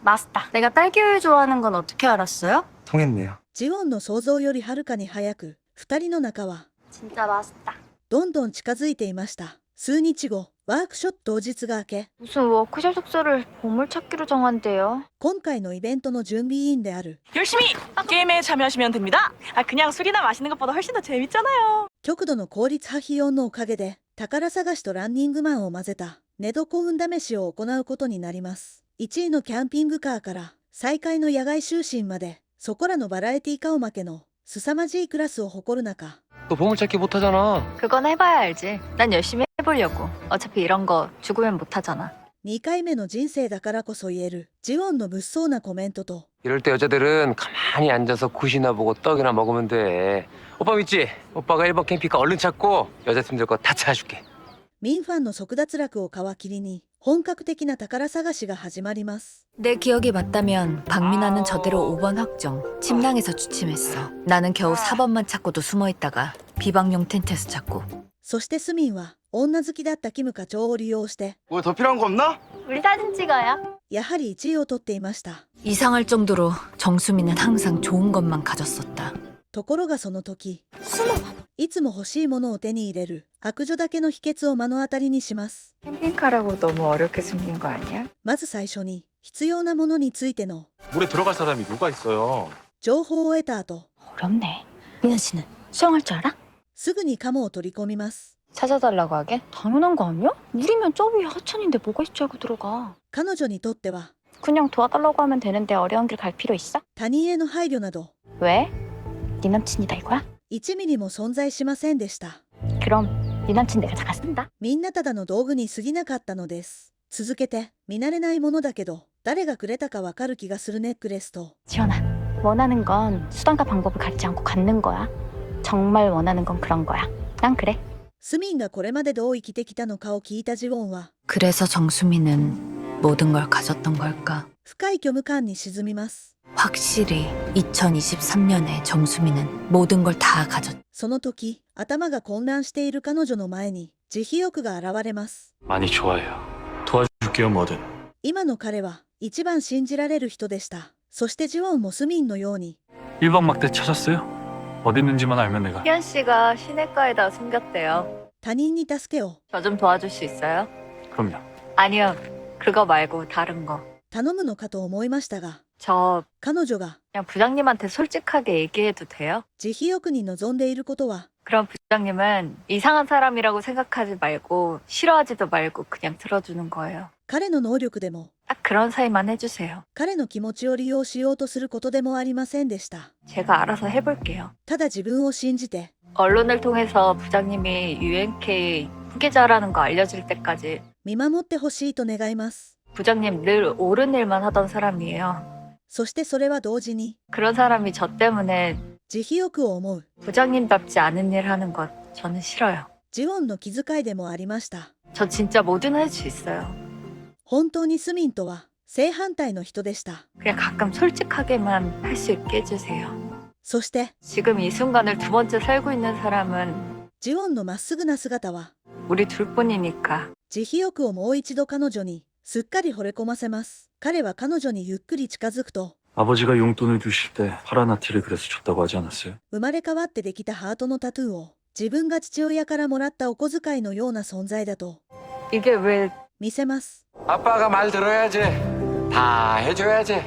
맛있다. 내가 딸기우유 좋아하는 건 어떻게 알았어요? 통했네요. ジオンの想像よりはるかに早く2人の仲は 진짜 맛있다. どんどん近づいていました。数日後、ワークショップ当日が明け、 무슨 워크숍 숙소를 보물찾기로 정한대요. 今回のイベントの準備委員である 열심히 게임에 참여하시면 됩니다. 그냥 술이나 마시는 것보다 훨씬 더 재밌잖아요. 極度の効率派費用のおかげで宝探しとランニングマンを混ぜた寝床運試しを行うことになります。1位のキャンピングカーから最下位の野外就寝まで、そこらのバラエティ顔負けの凄まじいクラスを誇る中、 너 보물찾기 못하잖아. 그건 해봐야 알지. 난 열심히 해보려고. 어차피 이런 거 죽으면 못하잖아. 2回目の人生だからこそ言えるジオンの物騒なコメントと、 이럴 때 여자들은 가만히 앉아서 굿이나 보고 떡이나 먹으면 돼. 오빠 믿지? 오빠가 1번 캠핑카 얼른 찾고 여자팀들 거 다 찾아줄게. ミンファンの速脱落を皮切りに本格的な宝探しが始まります。 내 기억이 맞다면 박민아는 저대로 5번 확정. 침낭에서 주침했어. 나는 겨우 4번만 찾고도 숨어있다가 비방용 텐트에서 찾고. そしてスミンは女好きだったキム課長を利用して 뭐 더 필요한 거 없나? 우리 사진 찍어요. やはり1位を取っていました。 이상할 정도로 정수미는 항상 좋은 것만 가졌었다. ところがその時、いつも欲しいものを手に入れる悪女だけの秘訣を目の当たりにします。 캠핑카라고 너무 어렵게 숨긴 거 아니야? まず最初に必要なものについての 물에 들어갈 사람이 누가 있어요? 情報を得た後、 어렵네. 미나 씨는 수영할 줄 알아? すぐにカモを取り込みます。 찾아달라고 하게? 당연한 거 아니야? 물이면 저 위에 하천인데 뭐가 있지 알고 들어가. 彼女にとっては 그냥 도와달라고 하면 되는데 어려운 길 갈 필요 있어? 他人への配慮など 왜? 네 남친이다 이거야? 1ミリも存在しませんでした。 그럼 네 남친 내가 잠깐 쓴다. みんなただの道具に過ぎなかったのです。続けて、見慣れないものだけど誰がくれたかわかる気がするネックレスと、 지원아, 원하는 건 수단과 방법을 가리지 않고 갖는 거야. 정말 원하는 건 그런 거야. 난 그래. スミンがこれまでどう生きてきたのかを聞いたジオンは 그래서 정수미는 모든 걸 가졌던 걸까? 深い虚無感に沈みます。 확실히 2023년에 정수미는 모든 걸 다 가졌. その時、頭が混乱している彼女の前に慈悲欲が現れます。 많이 좋아해요. 도와줄게요, 뭐든. 今の彼は一番信じられる人でした。そしてジオンもスミンのように 1번 막대 찾았어요? 어디 있는지만 알면 내가. 희연 씨가 시내가에다 숨겼대요. 他人に助けを 저 좀 도와줄 수 있어요? 그럼요. 아니요. 그거 말고 다른 거. 頼むのかと思いましたが、 저 彼女が 그냥 부장님한테 솔직하게 얘기해도 돼요? 慈悲欲に望んでいることは 그럼 부장님은 이상한 사람이라고 생각하지 말고 싫어하지도 말고 그냥 들어주는 거예요. 彼の能力でも 딱 그런 사이만 해주세요. 彼の気持ちを利用しようとすることでもありませんでした。 제가 알아서 해볼게요. ただ自分を信じて 언론을 통해서 부장님이 UNK 후계자라는 거 알려질 때까지 見守ってほしいと願います。 부장님 늘 옳은 일만 하던 사람이에요. そしてそれは同時に 그런 사람이 저 때문에 慈悲欲を思う 부장님답지 않은 일 하는 것 저는 싫어요. ジオンの気遣いでもありました。 저 진짜 뭐든 할 수 있어요. 本当にスミンとは正反対の人でした。 그냥 가끔 솔직하게만 할 수 있게 해주세요. そして 지금 이 순간을 두 번째 살고 있는 사람은 ジオンのまっすぐな姿は 우리 둘뿐이니까. 慈悲欲をもう一度彼女にすっかり惚れ込ませます。彼は彼女にゆっくり近づくと 아버지가 용돈을 주실 때 파란 아티를 그래서 줬다고 하지 않았어요? 生まれ変わってできたハートのタトゥーを自分が父親からもらったお小遣いのような存在だと 이게 왜 見せます。 아빠가 말 들어야지. 다 해줘야지.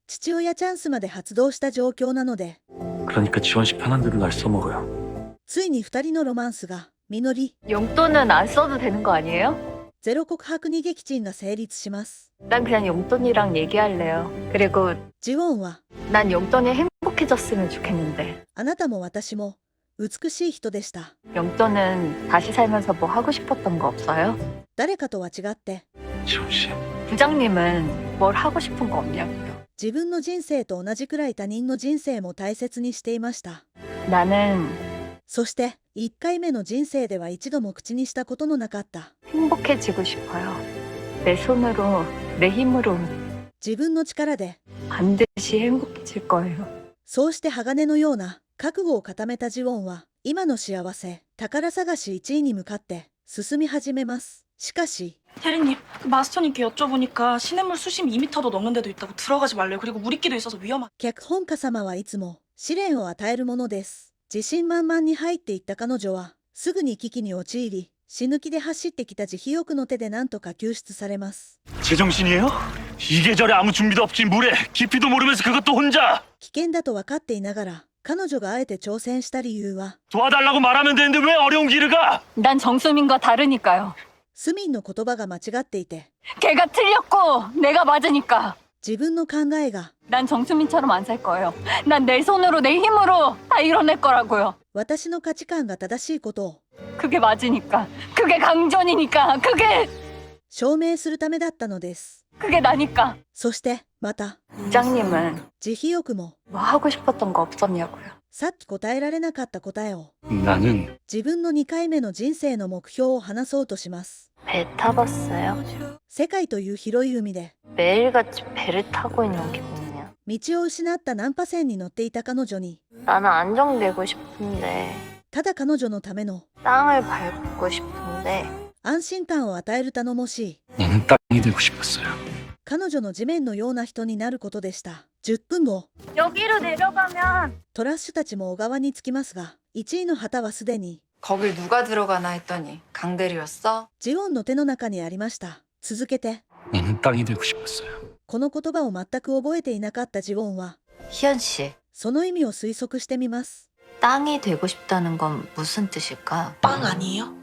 父親チャンスまで発動した状況なので 그러니까 지원 씨 편한 대로 날 써먹어요. ついに2人のロマンスが実り 용돈은 안 써도 되는 거 아니에요? ゼロ告白逃げ基地が成立します。 난 그냥 용돈이랑 얘기할래요. 그리고 ジオンは 난 용돈이 행복해졌으면 좋겠는데 あなたも私も美しい人でした。 용돈은 다시 살면서 뭐 하고 싶었던 거 없어요? 誰かとは違って 지원 씨. 부장님은 뭘 하고 싶은 거 없냐고요. 自分の人生と同じくらい他人の人生も大切にしていました。 나는 そして1回目の人生では一度も口にしたことのなかった 행복해지고 싶어요. 내 손으로, 내 힘으로. 自分の力で 반드시 행복해질 거예요. そうして鋼のような覚悟を固めたジウォンは今の幸せ宝探し1位に向かって進み始めます。しかし 대리님, 그 마스터님께 여쭤보니까 시냇물 수심 2m도 넘는 데도 있다고 들어가지 말래요. 그리고 물이끼도 있어서 위험하. 脚本家様はいつも試練を与えるものです。自信満々に入っていった彼女はすぐに危機に陥り、死ぬ気で走ってきた慈悲翼の手で何とか救出されます。 제정신이에요? 이 계절에 아무 준비도 없이 물에 깊이도 모르면서 그것도 혼자 危険だと分かっていながら彼女があえて挑戦した理由は 도와달라고 말하면 되는데 왜 어려운 길을 가? 난 정수민과 다르니까요. スミンの言葉が間違っていて 걔가 틀렸고 내가 맞으니까. 自分の考えが 난 정수민처럼 안 살 거예요. 난 내 손으로 내 힘으로 다 이뤄낼 거라고요. 私の価値観が正しいことを 그게 맞으니까. 그게 강전이니까. 그게 証明するためだったのです。 그게 나니까. そしてまた 부장님은 慈悲翼も 뭐 하고 싶었던 거 없었냐고요. さっき答えられなかった答えを 나는 自分の2回目の人生の目標を話そうとします。 배 타봤어요? 世界という広い海で 매일같이 배를 타고 있는 기분이야. 道を失った難破船に乗っていた彼女に 나는 안정되고 싶은데 ただ彼女のための 땅을 밟고 싶은데 安心感を与える頼もしい 나는 땅이 되고 싶었어요. 彼女の地面のような人になることでした。10分後 여기로 내려가면 トラッシュたちも小川に着きますが1位の旗はすでに 거길 누가 들어가나 했더니 강대리였어? ジオンの手の中にありました。続けて 나는 땅이 되고 싶었어요. この言葉を全く覚えていなかったジオンは 희연 씨, その意味を推測してみます。 땅이 되고 싶다는 건 무슨 뜻일까? 빵 아니에요?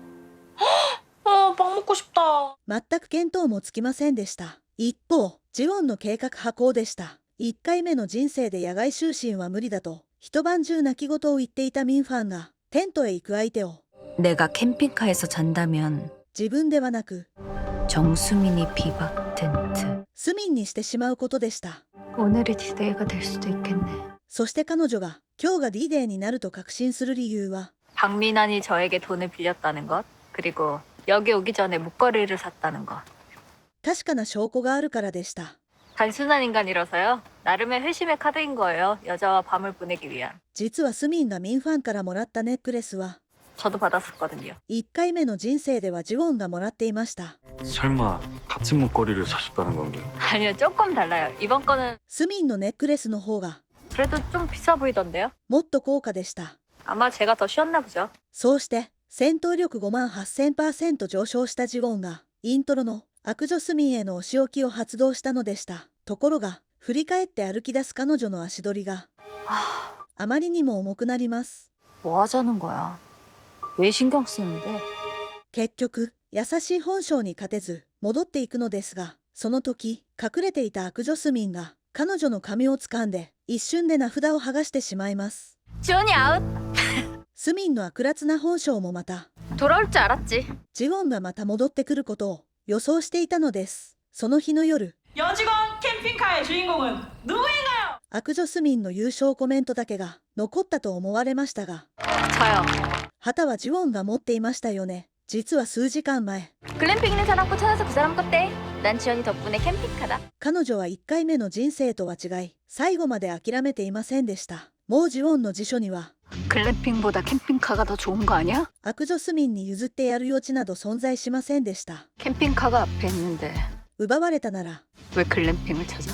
빵 먹고 싶다. 全く見当もつきませんでした。一方ジオンの計画破行でした。1回目の人生で野外就寝は無理だと一晩中泣き言を言っていたミンファンがテントへ行く相手を 내가 캠핑카에서 잔다면 自分ではなく 정수민이 비박 텐트. スミンにしてしまうことでした。 오늘이 디데이가 될 수도 있겠네. そして彼女が今日が D-Day になると確信する理由は 박민환이 저에게 돈을 빌렸다는 것, 그리고 여기 오기 전에 목걸이를 샀다는 것. 確かな証拠があるからでした。 단순한 인간이라서요. 나름의 회심의 카드인 거예요. 여자와 밤을 보내기 위한. 実はスミンがミンファンからもらったネックレスは 저도 받았었거든요. 1回目の人生ではジウォンがもらっていました。 설마 같은 목걸이를 사셨다는 건가요? 아니요, 조금 달라요. 이번 거는 スミンのネックレスの方が 그래도 좀 비싸 보이던데요? もっと高価でした。 아마 제가 더 쉬었나 보죠. そうして戦闘力 58,000% 上昇したジウォンがイントロの悪女スミンへのお仕置きを発動したのでした。ところが振り返って歩き出す彼女の足取りがあまりにも重くなります。 뭐 하자는 거야? 왜 신경 쓰는데? 結局優しい本性に勝てず戻っていくのですが、その時隠れていた悪女スミンが彼女の髪を掴んで一瞬で名札を剥がしてしまいます。 지원이 아웃! スミンの悪辣な本性もまた 돌아올 줄 알았지. ジウォンがまた戻ってくることを予想していたのです。その日の夜 여직원 캠핑카의 주인공은 누구인가요? 悪女スミンの優勝コメントだけが残ったと思われましたが、 저요. 旗はジウォンが持っていましたよね。実は数時間前 글램핑 있는 사람 거 찾아서 그 사람 껐대. 난 지연이 덕분에 캠핑카다. 彼女は1回目の人生とは違い最後まで諦めていませんでした。もうジウォンの辞書には 글램핑보다 캠핑카가 더 좋은 거 아니야? 悪女スミンに譲ってやる余地など存在しませんでした。 캠핑카가 앞에 있는데 奪われたなら 왜 글램핑을 찾아?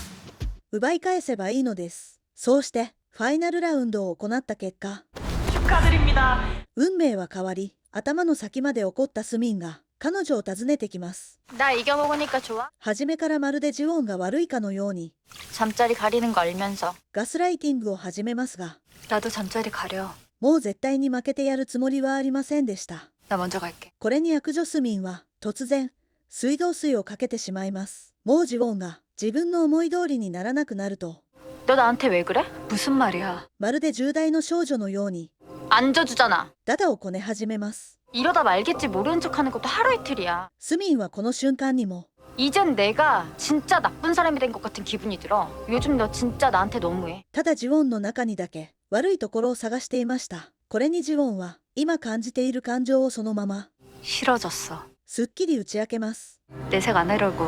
奪い返せばいいのです。そうしてファイナルラウンドを行った結果 축하드립니다. 運命は変わり頭の先まで怒ったスミンが彼女を訪ねてきます。 나 이겨먹으니까 좋아? 初めからまるでジウォンが悪いかのように 잠자리 가리는 거 알면서 ガスライティングを始めますが 나도 잠자리 가려. もう絶対に負けてやるつもりはありませんでした。 나 먼저 갈게. これに悪女スミンは突然水道水をかけてしまいます。もうジウォンが自分の思い通りにならなくなると 너 나한테 왜 그래? 무슨 말이야? まるで10代の少女のように 안 져주잖아. ダダをこね始めます。 이러다 말겠지 모르는 척하는 것도 하루 이틀이야. スミンはこの瞬間にも 이젠 내가 진짜 나쁜 사람이 된 것 같은 기분이 들어. 요즘 너 진짜 나한테 너무해. ただジウォンの中にだけ悪いところを探していました。これにジウォンは今感じている感情をそのまま 싫어졌어. すっきり打ち明けます。 내색 안 하려고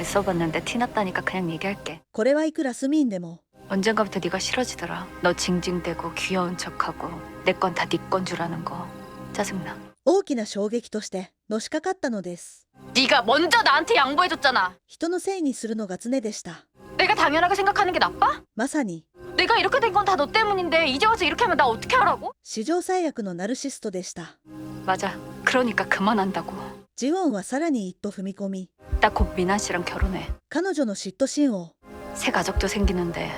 애써봤는데 티났다니까 그냥 얘기할게. これはいくらスミンでも 언젠가부터 네가 싫어지더라. 너 징징대고 귀여운 척하고 내 건 다 네 건 줄 아는 거. 짜증나. 大きな衝撃としてのしかかったのです。 네가 먼저 나한테 양보해줬잖아. 人のせいにするのが常でした。 내가 당연하게 생각하는 게 나빠? まさに 내가 이렇게 된 건 다 너 때문인데 이제 와서 이렇게 하면 나 어떻게 하라고? 史上最悪のナルシストでした。 맞아. 그러니까 그만한다고. ジウォンはさらに一歩踏み込み、 나 곧 미나 씨랑 결혼해. 彼女の嫉妬心を 새 가족도 생기는데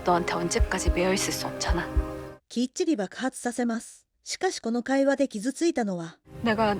너한테 언제까지 매여 있을 수 없잖아. きっちり爆発させます。しかしこの会話で傷ついたのは 내가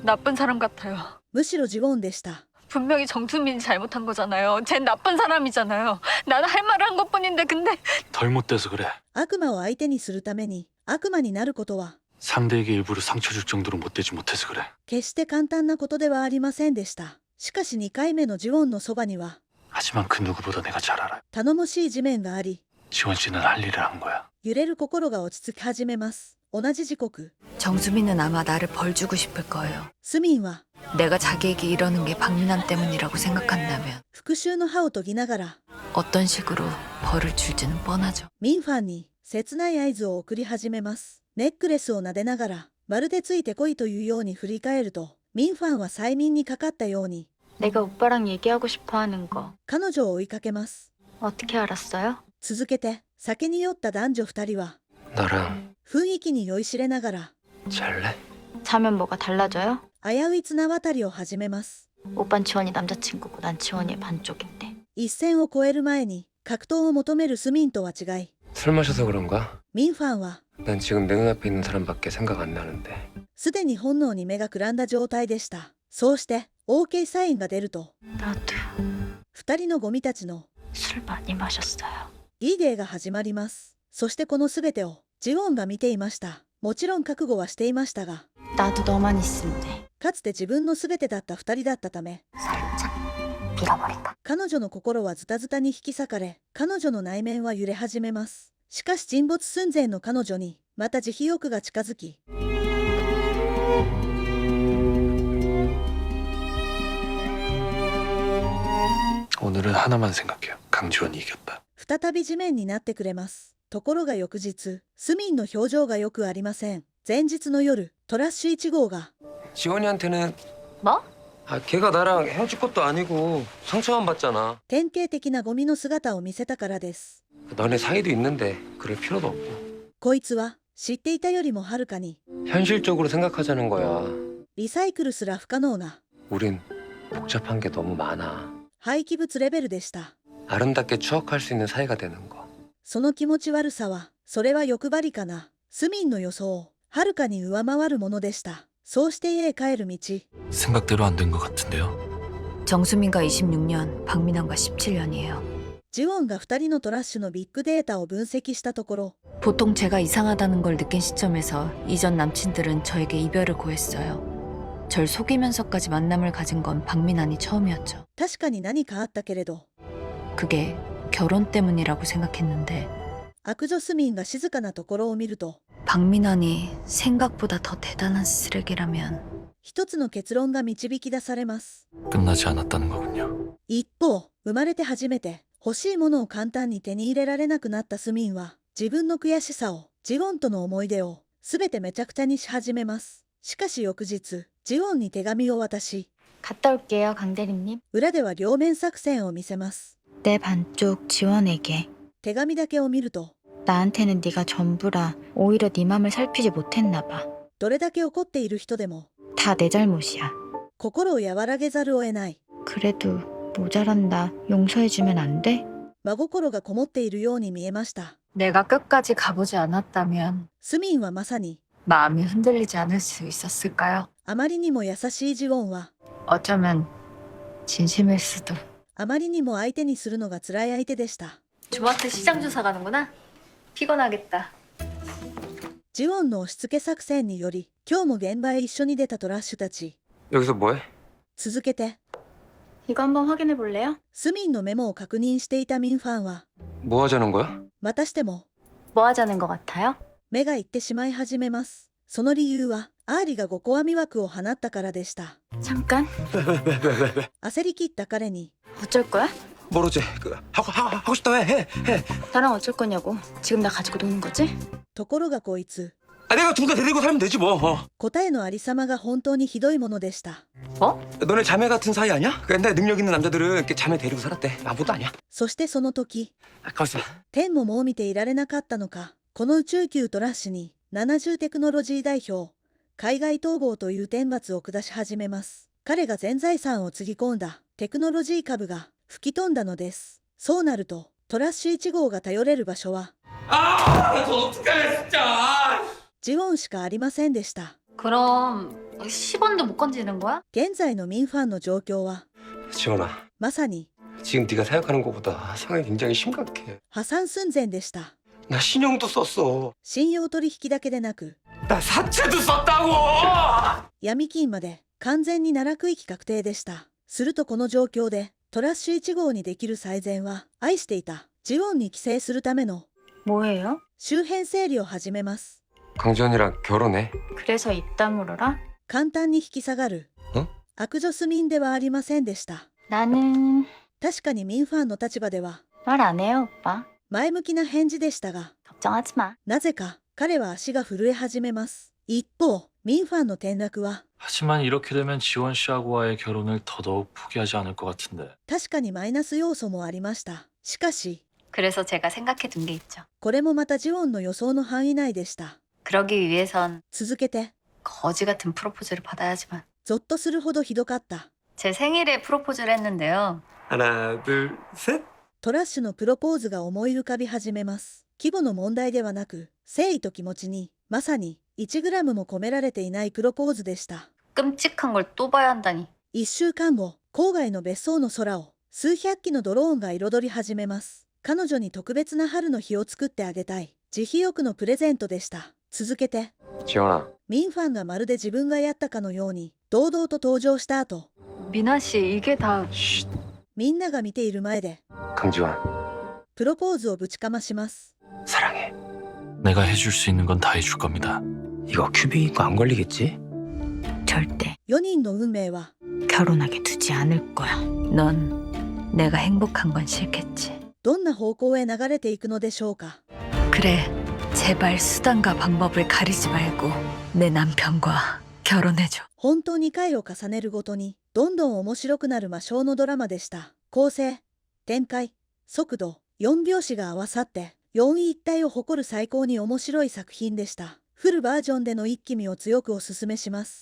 나쁜 사람 같아요. むしろジウォンでした。 분명히 정수민이 잘못한 거잖아요. 쟨 나쁜 사람이잖아요. 나는 할 말을 한 것뿐인데 근데 덜 못돼서 그래. 悪魔を相手にするために悪魔になることは 상대에게 일부러 상처 줄 정도로 못되지 못해서 그래. 決して簡単なことではありませんでした。しかし2回目のジウォンのそばには 하지만 그 누구보다 내가 잘 알아. 頼もしい地面があり、 지원 씨는 할 일을 한 거야. 揺れる心が落ち着き始めます。同じ時刻、 정수민은 아마 나를 벌 주고 싶을 거예요. スミンは 내가 자기에게 이러는 게 박민환 때문이라고 생각한다면 復讐の歯を研ぎながら 어떤 식으로 벌을 줄지는 뻔하죠. ミンファンに切ない合図を送り始めます。ネックレスを撫でながら、まるでついてこいというように振り返ると、ミンファンは催眠にかかったように 내가 오빠랑 얘기하고 싶어 하는 거 彼女を追いかけます。 어떻게 알았어요? 続けて、酒に酔った男女2人は 나랑 雰囲気に酔いしれながら 잘래? 자면 뭐가 달라져요? 危うい綱渡りを始めます。 오빤 지원이 남자친구고 난 지원이의 반쪽인데. 一線を越える前に格闘を求めるスミンとは違い、 술 마셔서 그런가? ミンファンは 난 지금 내 눈앞에 있는 사람밖에 생각 안 나는데. すでに本能に目がくらんだ状態でした。そうして OK サインが出ると、 나도 2人のゴミたちの 술 많이 마셨어요. いい芸が始まります。そしてこの全てをジウォンが見ていました。もちろん覚悟はしていましたが、 나도 너만 있으면 돼. かつて自分の全てだった2人だったため、 살짝 밀어버릴까? 彼女の心はズタズタに引き裂かれ、彼女の内面は揺れ始めます。しかし沈没寸前の彼女にまた慈悲欲が近づき、 오늘은 하나만 생각해요. 강지원이 이겼다. 再び地面になってくれます。ところが翌日、スミンの表情がよくありません。前日の夜、トラッシュ1号が 지원이한테는 뭐? 아, 걔가 나랑 헤어질 것도 아니고 상처만 받잖아. 典型的なゴミの姿を見せたからです。 너네 사이도 있는데 그럴 필요도 없고. こいつは知っていたよりもはるかに 현실적으로 생각하자는 거야. リサイクルすら不可能な 우린 복잡한 게 너무 많아. 廃棄物レベルでした。 아름답게 추억할 수 있는 사이가 되는 거. その気持ち悪さは、それは欲張りかな。スミンの予想をはるかに上回るものでした。そうして家へ帰る道。 생각대로 안 된 것 같은데요. 정수민과 26년, 박민환과 17년이에요. ジウォンが2人のトラッシュのビッグデータを分析したところ、 보통 제가 이상하다는 걸 느낀 시점에서 이전 남친들은 저에게 이별을 고했어요. 절 속이면서까지 만남을 가진 건 박민환이 처음이었죠. 確かに何かあったけれど、 그게 결혼 때문이라고 생각했는데 悪女スミンが静かなところを見ると、 박민환이 생각보다 더 대단한 쓰레기라면 一つの結論が導き出されます。 끝나지 않았다는 거군요. 一方、生まれて初めて欲しいものを簡単に手に入れられなくなったスミンは、自分の悔しさを、ジウォンとの思い出を、すべてめちゃくちゃにし始めます。しかし翌日、ジウォンに手紙を渡し、 갔다 올게요, 강 대리님. 裏では両面作戦を見せます。 내 반쪽 지원에게. 手紙だけを見ると、 나한테는 네가 전부라. 오히려 네 맘을 살피지 못했나 봐. どれだけ怒っている人でも 다 내 잘못이야. 心を和らげざるを得ない。 그래도 모자란다. 용서해주면 안 돼? 真心がこもっているように見えました。 내가 끝까지 가보지 않았다면 スミンはまさに 마음이 흔들리지 않을 수 있었을까요? あまりにも優しいジウォンは 어쩌면 진심일 수도. あまりにも相手にするのが辛い相手でした。 주마트 시장 조사 가는구나. 피곤하겠다. ジウォンの押し付け作戦により、今日も現場へ一緒に出たトラッシュたち。 여기서 뭐해? 続けて、 이거 한번 확인해 볼래요? スミンのメモを確認していたミンファンは、 뭐 하자는 거야? またしても 뭐 하자는 것 같아요? 目がいってしまい始めます。その理由は、アーリが5個網枠を放ったからでした。 잠깐. 焦り切った彼に 어쩔 거야? 모르지. 하고 싶다 해. 나랑 어쩔 거냐고. 지금 나 가지고 노는 거지? ところがこいつ 내가 둔가 데리고 살면 되지 뭐. 答えのありさまが本当にひどいものでした。 너네 자매 같은 사이 아니야? 근데 능력 있는 남자들은 이렇게 자매 데리고 살았대. 아무것도 아니야. そしてその時 가만있어. 天ももう見ていられなかったのか、この宇宙級トラッシュに70テクノロジー代表海外逃亡という天罰を下し始めます。彼が全財産をつぎ込んだテクノロジー株が吹き飛んだのです。そうなるとトラッシュ1号が頼れる場所はジオンしかありませんでした。 그럼 10원도 못 건지는 거야? 現在の民ファンの状況は 지원아, まさに 지금 네가 생각하는 것보다 상황이 굉장히 심각해. 破産寸前でした。 나 신용도 썼어. 信用取引だけでなく 나 사채도 썼다고! 闇金まで完全に奈落域確定でした。するとこの状況でトラッシュ1号にできる最善は愛していたジオンに寄生するための 뭐예요? 周辺整理を始めます。 강지원이랑 결혼해. 그래서 입 다물어라? 簡単に引き下がる悪女スミンではありませんでした。 나는 確かに民ファンの立場では 말 안 해요, 오빠. 前向きな返事でしたが 걱정하지 마. なぜか彼は足が震え始めます。一方民ファンの転落は 하지만 이렇게 되면 지원 씨하고와의 결혼을 더더욱 포기하지 않을 것 같은데. 確かにマイナス要素もありました。しかし 그래서 제가 생각해 둔 게 있죠. これもまたジオンの予想の範囲内でした。 그러기 위해선 続けて 거지 같은 프로포즈를 받아야지만. ゾッとするほどひどかった。 제 생일에 프로포즈를 했는데요. 하나, 둘, 셋. トラッシュのプロポーズが思い浮かび始めます。規模の問題ではなく、誠意と気持ちに、まさに 1g も込められていないプロポーズでした。 끔찍한 걸 또 봐야 한다니. 1週間後、郊外の別荘の空を数百機のドローンが彩り始めます。彼女に特別な春の日を作ってあげたい。慈悲欲のプレゼントでした。続けて、 지원아. ミンファンがまるで自分がやったかのように、堂々と登場した後、 미나 씨, 이게 다... みんなが見ている前で、 강지원, プロポーズをぶちかまします。 사랑해. 내가 해줄 수 있는 건 다 해줄 겁니다. 이거 큐빅 거 안 걸리겠지? 절대 4人の運命は、 결혼하게 두지 않을 거야. 넌 내가 행복한 건 싫겠지. どんな方向へ流れていくのでしょうか。 그래, 제발 수단과 방법을 가리지 말고 내 남편과 결혼해줘. 本当に回を重ねるごとに、どんどん面白くなる魔性のドラマでした。構成、展開、速度、4拍子が合わさって、4位一体を誇る最高に面白い作品でした。フルバージョンでの一気見を強くおすすめします。